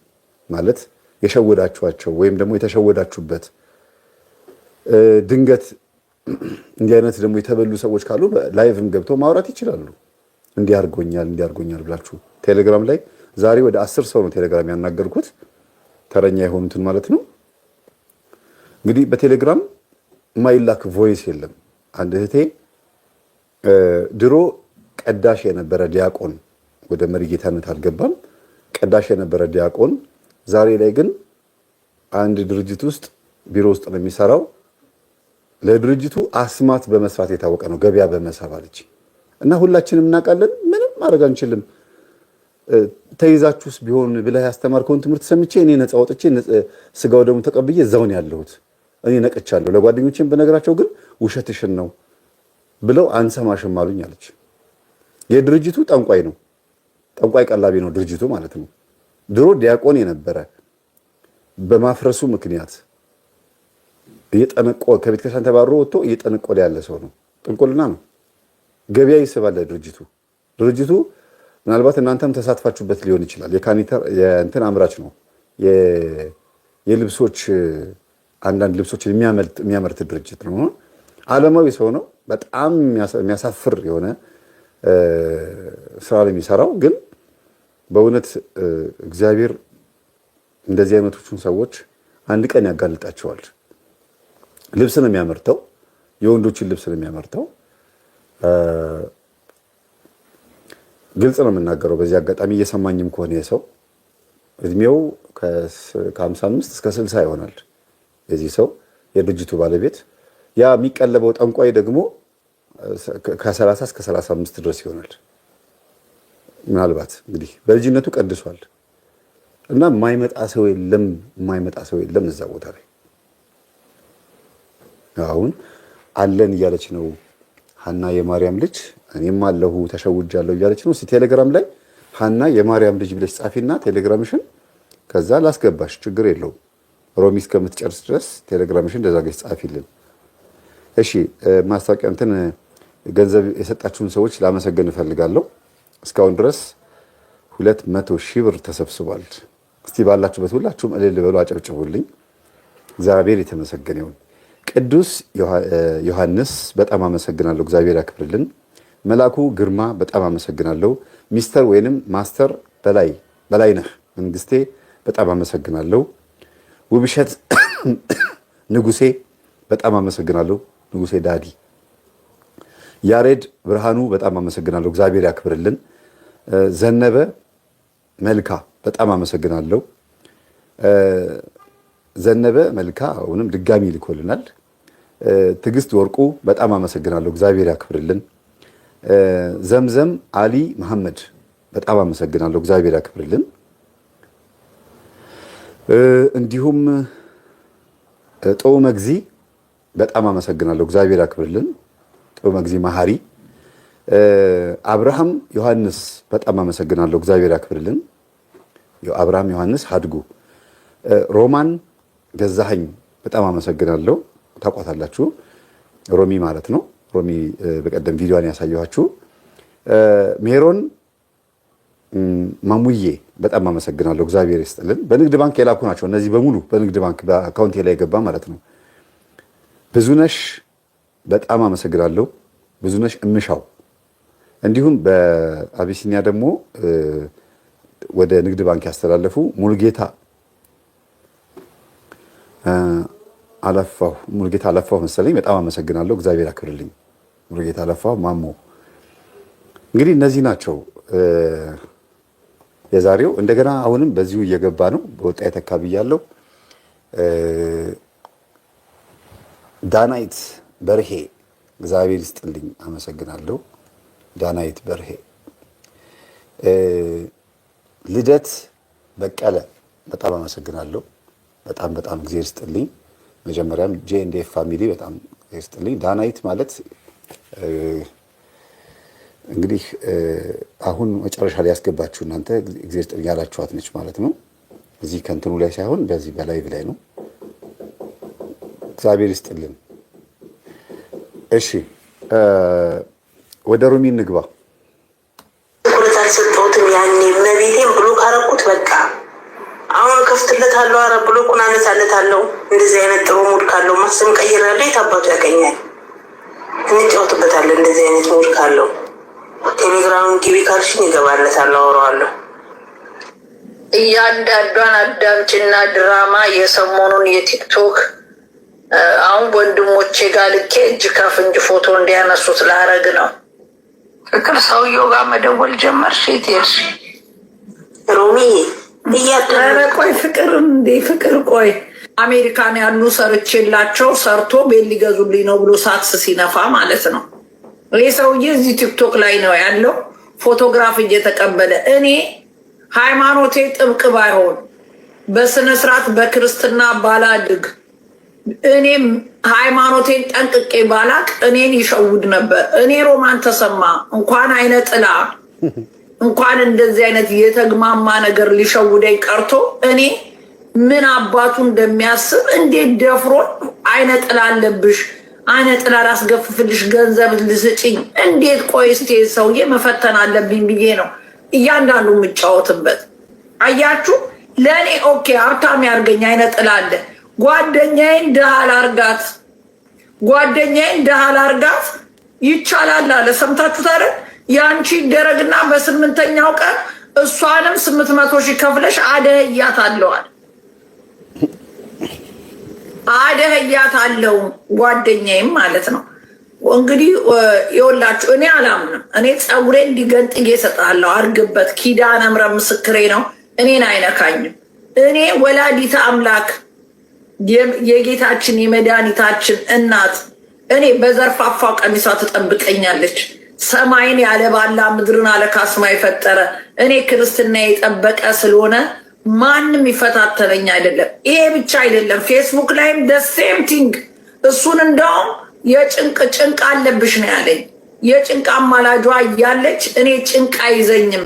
Speaker 2: ማለት የሸወዳችኋቸው ወይም ደግሞ የተሸወዳችሁበት ድንገት እንዲህ አይነት ደግሞ የተበሉ ሰዎች ካሉ ላይቭም ገብተው ማውራት ይችላሉ። እንዲህ አድርጎኛል ብላችሁ ቴሌግራም ላይ ዛሬ ወደ 10 ሰው ነው ቴሌግራም ያናገርኩት፣ ተረኛ የሆኑትን ማለት ነው። እንግዲህ በቴሌግራም ማይላክ ቮይስ የለም። አንድ እህቴ ድሮ ቀዳሽ የነበረ ዲያቆን ወደ መሪጌታነት አልገባም። ቀዳሽ የነበረ ዲያቆን ዛሬ ላይ ግን አንድ ድርጅት ውስጥ ቢሮ ውስጥ ነው የሚሰራው። ለድርጅቱ አስማት በመስራት የታወቀ ነው፣ ገበያ በመሳብ አለች። እና ሁላችንም እናውቃለን። ምንም ማድረግ አንችልም። ተይዛችሁስ ቢሆን ብለህ ያስተማርከውን ትምህርት ሰምቼ እኔ ነፃ ወጥቼ ስጋው ደግሞ ተቀብዬ እዛውን ያለሁት እኔ ነቅቻለሁ። ለጓደኞቼም በነገራቸው ግን ውሸትሽን ነው ብለው አንሰማሽም አሉኝ አለች። የድርጅቱ ጠንቋይ ነው፣ ጠንቋይ ቀላቢ ነው ድርጅቱ ማለት ነው። ድሮ ዲያቆን የነበረ በማፍረሱ ምክንያት ከቤተ ክርስቲያን ተባሮ ወጥቶ እየጠነቆለ ያለ ሰው ነው። ጥንቆልና ነው። ገበያ ይስባል ድርጅቱ። ምናልባት እናንተም ተሳትፋችሁበት ሊሆን ይችላል። የእንትን አምራች ነው። የልብሶች አንዳንድ ልብሶችን የሚያመርት ድርጅት ነው። ዓለማዊ ሰው ነው። በጣም የሚያሳፍር የሆነ ስራ ነው የሚሰራው። ግን በእውነት እግዚአብሔር እንደዚህ አይነቶቹን ሰዎች አንድ ቀን ያጋልጣቸዋል። ልብስ ነው የሚያመርተው፣ የወንዶችን ልብስ ነው የሚያመርተው። ግልጽ ነው የምናገረው። በዚህ አጋጣሚ እየሰማኝም ከሆነ የሰው እድሜው ከ55 እስከ 60 ይሆናል የዚህ ሰው የድርጅቱ ባለቤት። ያ የሚቀለበው ጠንቋይ ደግሞ ከ30 እስከ 35 ድረስ ይሆናል። ምናልባት እንግዲህ በልጅነቱ ቀድሷል እና የማይመጣ ሰው የለም እዛ ቦታ ላይ። አሁን አለን እያለች ነው ሀና የማርያም ልጅ፣ እኔም አለሁ ተሸውጃለሁ እያለች ነው። እስኪ ቴሌግራም ላይ ሀና የማርያም ልጅ ብለሽ ጻፊና ቴሌግራምሽን ከዛ ላስገባሽ፣ ችግር የለውም። ሮሚ እስከምትጨርስ ድረስ ቴሌግራምሽን እንደዛ ገሽ ጻፊልን። እሺ፣ ማስታወቂያ እንትን ገንዘብ የሰጣችሁን ሰዎች ላመሰግን እፈልጋለሁ። እስካሁን ድረስ 200,000 ብር ተሰብስቧል። እስቲ ባላችሁበት ሁላችሁም እልል በሉ፣ አጨብጭቡልኝ። እግዚአብሔር የተመሰገነ ይሁን። ቅዱስ ዮሐንስ በጣም አመሰግናለሁ፣ እግዚአብሔር ያክብርልን። መላኩ ግርማ በጣም አመሰግናለሁ። ሚስተር ወይንም ማስተር በላይነህ መንግስቴ በጣም አመሰግናለሁ። ውብሸት ንጉሴ በጣም አመሰግናለሁ። ንጉሴ ዳዲ። ያሬድ ብርሃኑ በጣም አመሰግናለሁ፣ እግዚአብሔር ያክብርልን። ዘነበ መልካ በጣም አመሰግናለሁ። ዘነበ መልካ አሁንም ድጋሚ ልኮልናል። ትዕግስት ወርቁ በጣም አመሰግናለሁ፣ እግዚአብሔር ያክብርልን። ዘምዘም አሊ መሐመድ በጣም አመሰግናለሁ፣ እግዚአብሔር ያክብርልን። እንዲሁም ጥሩ መግዚ በጣም አመሰግናለሁ፣ እግዚአብሔር ያክብርልን። ጥሩ መግዚ መሐሪ። አብርሃም ዮሐንስ በጣም አመሰግናለሁ፣ እግዚአብሔር ያክብርልን። አብርሃም ዮሐንስ ሀድጉ። ሮማን ገዛኸኝ በጣም አመሰግናለሁ። ታውቋታላችሁ፣ ሮሚ ማለት ነው። ሮሚ በቀደም ቪዲዮዋን ያሳየኋችሁ። ሜሮን ማሙዬ በጣም አመሰግናለሁ። እግዚአብሔር ይስጥልን። በንግድ ባንክ የላኩ ናቸው እነዚህ በሙሉ በንግድ ባንክ በአካውንቴ ላይ የገባ ማለት ነው። ብዙነሽ በጣም አመሰግናለሁ። ብዙነሽ እምሻው እንዲሁም በአቢሲኒያ ደግሞ ወደ ንግድ ባንክ ያስተላለፉ ሙሉጌታ አለፋሁ መሰለኝ። በጣም አመሰግናለሁ። እግዚአብሔር አክብርልኝ። ሙሉጌታ አለፋሁ ማሞ። እንግዲህ እነዚህ ናቸው የዛሬው። እንደገና አሁንም በዚሁ እየገባ ነው። በወጣ የተካቢ ያለው ዳናይት በርሄ እግዚአብሔር ይስጥልኝ። አመሰግናለሁ። ዳናይት በርሄ። ልደት በቀለ በጣም አመሰግናለሁ። በጣም በጣም እግዚአብሔር ይስጥልኝ። መጀመሪያም ጄኤንዲኤፍ ፋሚሊ በጣም ይስጥልኝ። ዳናይት ማለት እንግዲህ አሁን መጨረሻ ላይ ያስገባችሁ እናንተ እግዚአብሔር ይስጥልኝ ያላችኋት ነች ማለት ነው። እዚህ ከእንትኑ ላይ ሳይሆን በዚህ በላይቭ ላይ ነው። እግዚአብሔር ይስጥልን። እሺ ወደ ሩሚ እንግባ።
Speaker 4: ትኩረት አልሰጠሁትም ያኔ መቤቴን ብሎ ካረኩት በቃ አሁን ከፍትለታለሁ። አረ ብሎኩን አነሳለታለሁ። እንደዚህ አይነት ጥሩ ሙድ ካለው ማስም ቀይራለሁ። የታባቱ ያገኛል። እንጫወትበታለን። እንደዚህ አይነት ሙድ ካለው ቴሌግራሙን ጊቢ ካልሽኝ ይገባለታለሁ፣ አወራዋለሁ።
Speaker 3: እያንዳንዷን አዳምጭና ድራማ የሰሞኑን የቲክቶክ አሁን ወንድሞቼ ጋር ልኬ እጅ ከፍንጅ ፎቶ እንዲያነሱት ላረግ ነው። ፍቅር ሰውየው ጋር መደወል ጀመርሽ? የት ሄድሽ
Speaker 4: ሮሚ?
Speaker 3: ቆይ ፍቅር እንዴ ፍቅር ቆይ አሜሪካን ያሉ ሰርቼላቸው ሰርቶ ቤት ሊገዙልኝ ነው ብሎ ሳክስ ሲነፋ ማለት ነው። ይህ ሰውዬ እዚህ ቲክቶክ ላይ ነው ያለው፣ ፎቶግራፍ እየተቀበለ እኔ ሃይማኖቴ ጥብቅ ባይሆን በስነስርዓት በክርስትና ባላድግ እኔም ሃይማኖቴን ጠንቅቄ ባላቅ እኔን ይሸውድ ነበር። እኔ ሮማን ተሰማ እንኳን አይነ ጥላ እንኳን እንደዚህ አይነት የተግማማ ነገር ሊሸውደኝ ቀርቶ እኔ ምን አባቱ እንደሚያስብ እንዴት ደፍሮን አይነ ጥላ አለብሽ፣ አይነ ጥላ ላስገፍፍልሽ፣ ገንዘብ ልስጭኝ፣ እንዴት ቆይ እስቴ ሰውዬ መፈተን አለብኝ ብዬ ነው እያንዳንዱ የምጫወትበት። አያችሁ ለእኔ ኦኬ ሀብታም ያርገኝ አይነ ጥላ አለ። ጓደኛዬን ድሃ ላርጋት፣ ጓደኛዬን ድሃ ላርጋት ይቻላል አለ። ሰምታችሁት አይደል? ያንቺ ደረግና በስምንተኛው ቀን እሷንም 800,000 ከፍለሽ አደህያት አለዋል። አደህያት አለው ጓደኛዬም ማለት ነው። እንግዲህ ይኸውላችሁ እኔ አላምንም። እኔ ፀጉሬ እንዲገንጥዬ እሰጥሃለሁ፣ አርግበት። ኪዳነ ምሕረት ምስክሬ ነው። እኔን አይነካኝም። እኔ ወላዲተ አምላክ የጌታችን የመድኃኒታችን እናት እኔ በዘርፋፋ ቀሚሷ ትጠብቀኛለች። ሰማይን ያለ ባላ ምድርን አለ ካስማ የፈጠረ እኔ ክርስትና የጠበቀ ስለሆነ ማንም ይፈታተነኝ አይደለም። ይሄ ብቻ አይደለም፣ ፌስቡክ ላይም ደሴም ቲንግ። እሱን እንደውም ጭንቅ አለብሽ ነው ያለኝ። የጭንቅ አማላጇ እያለች እኔ ጭንቅ አይዘኝም።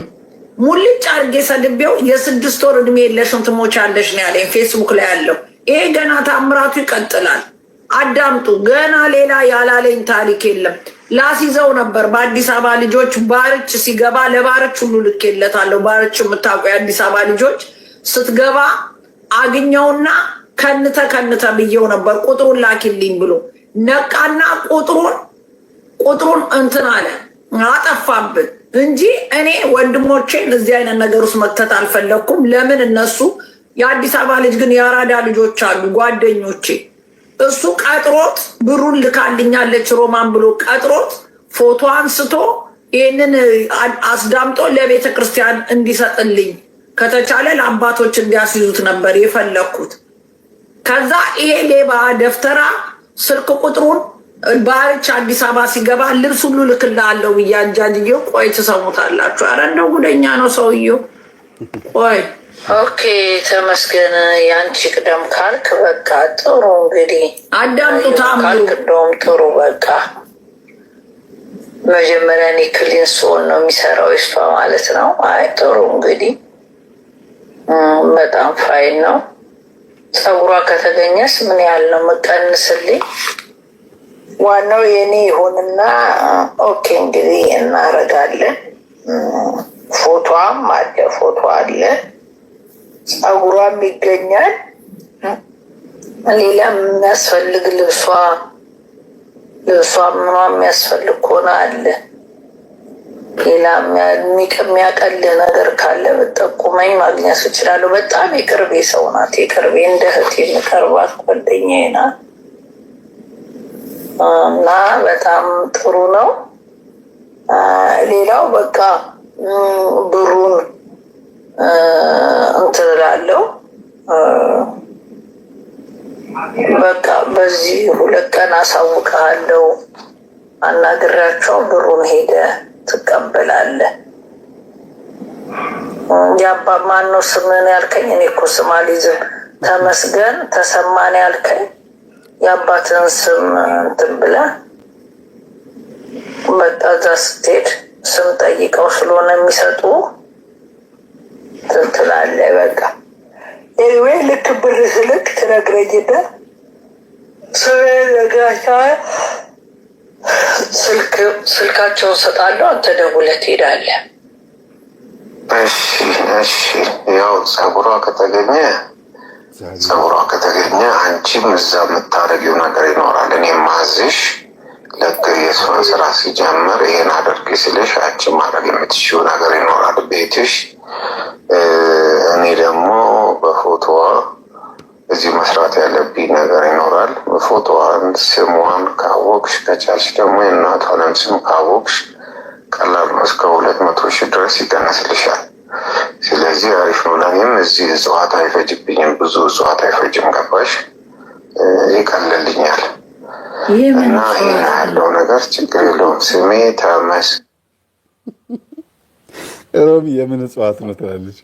Speaker 3: ሙልጭ አድርጌ ሰድቤው የ6 ወር እድሜ የለሽም ትሞቻለሽ ነው ያለኝ ፌስቡክ ላይ ያለው። ይሄ ገና ታምራቱ ይቀጥላል። አዳምጡ። ገና ሌላ ያላለኝ ታሪክ የለም። ላስይዘው ነበር በአዲስ አበባ ልጆች ባርች ሲገባ ለባርች ሁሉ ልኬለታለሁ። ባርች የምታውቁ የአዲስ አበባ ልጆች ስትገባ አግኘውና ከንተ ብዬው ነበር ቁጥሩን ላኪልኝ ብሎ ነቃና ቁጥሩን እንትን አለ አጠፋብን እንጂ እኔ ወንድሞቼን እዚህ አይነት ነገር ውስጥ መክተት አልፈለግኩም። ለምን እነሱ የአዲስ አበባ ልጅ ግን የአራዳ ልጆች አሉ ጓደኞቼ። እሱ ቀጥሮት ብሩን ልካልኛለች ሮማን ብሎ ቀጥሮት ፎቶ አንስቶ ይህንን አስዳምጦ ለቤተ ክርስቲያን እንዲሰጥልኝ ከተቻለ ለአባቶች እንዲያስይዙት ነበር የፈለግኩት። ከዛ ይሄ ሌባ ደፍተራ ስልክ ቁጥሩን ባርች አዲስ አበባ ሲገባ ልብስ ሁሉ ልክልሃለሁ ብያጃጅየው። ቆይ ትሰሙታላችሁ። ኧረ እንደው ጉደኛ ነው ሰውየው። ቆይ ኦኬ ተመስገን። ያንቺ ቅደም ካልክ በቃ ጥሩ። እንግዲህ አዳምጡታ ካልክ እንደውም ጥሩ በቃ መጀመሪያ እኔ ክሊን ስሆን ነው የሚሰራው እሷ ማለት ነው። አይ ጥሩ እንግዲህ በጣም ፋይን ነው። ፀጉሯ ከተገኘስ ምን ያህል ነው የምቀንስልኝ? ዋናው የኔ ይሁንና ኦኬ እንግዲህ እናረጋለን። ፎቶዋም አለ፣ ፎቶ አለ፣ ጸጉሯም ይገኛል። ሌላ የሚያስፈልግ ልብሷ ምኗ የሚያስፈልግ ከሆነ አለ። ሌላ የሚያቀልህ ነገር ካለ ብጠቁመኝ ማግኘት እችላለሁ። በጣም የቅርቤ ሰው ናት። የቅርቤ እንደ እህት የምቀርባት ጓደኛዬ ናት እና በጣም ጥሩ ነው። ሌላው በቃ ብሩን እንትን እላለሁ። በቃ በዚህ 2 ቀን አሳውቅሃለሁ። አናግራቸው ብሩን ሄደ ትቀበላለህ። የአባ ማነው ስምን ያልከኝ? እኔ እኮ ስም አልይዝም። ተመስገን ተሰማን ያልከኝ የአባትን ስም እንትን ብለህ በቃ እዛ ስትሄድ ስም ጠይቀው ስለሆነ የሚሰጡ ትላለህ። በቃ ኤኒዌይ ልክ ብር ስልክ ትነግረኝና ስልካቸውን ሰጣለሁ። አንተ ደውለህ ትሄዳለህ።
Speaker 1: እሺ ያው ጸጉሯ ከተገኘ አንቺም እዛ የምታደርጊው ነገር ይኖራል። እኔ ማዝሽ ልክ የእሷን ስራ ሲጀምር ይሄን አድርጊ ስልሽ አንቺ ማድረግ የምትችይው ነገር ይኖራል ቤትሽ። እኔ ደግሞ በፎቶዋ እዚህ መስራት ያለብኝ ነገር ይኖራል። ፎቶዋን ስሟን ካወቅሽ፣ ከቻልሽ ደግሞ የእናቷንም ስም ካወቅሽ ቀላል ነው። እስከ 200 ሺህ ድረስ ይቀነስልሻል። ስለዚህ አሪፍ ነው። ለእኔም እዚህ እጽዋት አይፈጅብኝም፣ ብዙ እጽዋት አይፈጅም። ገባሽ? ይቀልልኛል እና ይህ ያለው ነገር ችግር የለውም። ስሜ ተመስ
Speaker 2: ሮሚ የምን እጽዋት ነው ትላለች።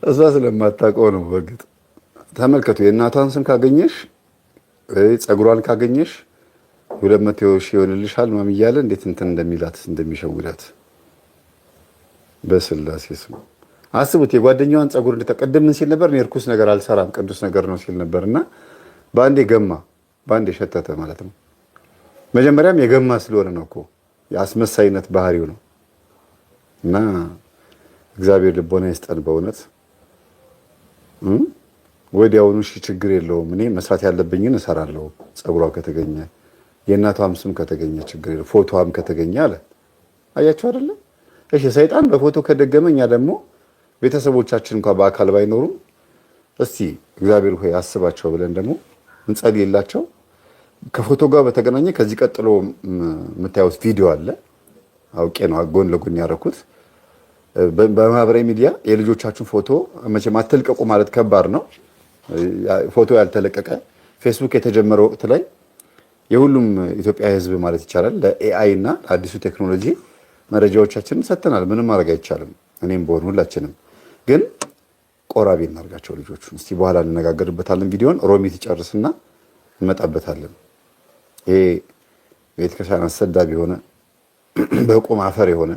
Speaker 2: እሷ ስለማታውቀው ነው። በእርግጥ ተመልከቱ። የእናቷን ስም ካገኘሽ፣ ጸጉሯን ካገኘሽ 200 ሺህ ይሆንልሻል ምናምን እያለ እንዴት እንትን እንደሚላት እንደሚሸውዳት በስላሴ ስም አስቡት። የጓደኛዋን ጸጉር እንደተቀደም ምን ሲል ነበር? እኔ እርኩስ ነገር አልሰራም ቅዱስ ነገር ነው ሲል ነበር። እና በአንዴ ገማ፣ በአንዴ ሸተተ ማለት ነው። መጀመሪያም የገማ ስለሆነ ነው እኮ የአስመሳይነት ባህሪው ነው። እና እግዚአብሔር ልቦና ይስጠን በእውነት። ወዲያውኑ እሺ ችግር የለውም እኔ መስራት ያለብኝን እሰራለሁ፣ ጸጉሯ ከተገኘ የእናቷም ስም ከተገኘ ችግር የለውም፣ ፎቶዋም ከተገኘ አለ። አያችሁ አይደለም? እሺ ሰይጣን በፎቶ ከደገመ እኛ ደግሞ ቤተሰቦቻችን እንኳን በአካል ባይኖሩም እስቲ እግዚአብሔር ሆይ አስባቸው ብለን ደግሞ እንጸልይላቸው። ከፎቶ ጋር በተገናኘ ከዚህ ቀጥሎ የምታዩት ቪዲዮ አለ። አውቄ ነው ጎን ለጎን ያደረኩት። በማህበራዊ ሚዲያ የልጆቻችሁን ፎቶ መቼም አትልቀቁ ማለት ከባድ ነው። ፎቶ ያልተለቀቀ ፌስቡክ የተጀመረ ወቅት ላይ የሁሉም ኢትዮጵያ ሕዝብ ማለት ይቻላል ለኤአይ እና ለአዲሱ ቴክኖሎጂ መረጃዎቻችንን ሰጥተናል። ምንም ማድረግ አይቻልም። እኔም በሆን ሁላችንም ግን ቆራቢ እናርጋቸው ልጆቹን። እስቲ በኋላ እንነጋገርበታለን። ቪዲዮን ሮሚ ትጨርስና እንመጣበታለን። ይሄ ቤተክርስቲያን አሰዳቢ የሆነ በቁም አፈር የሆነ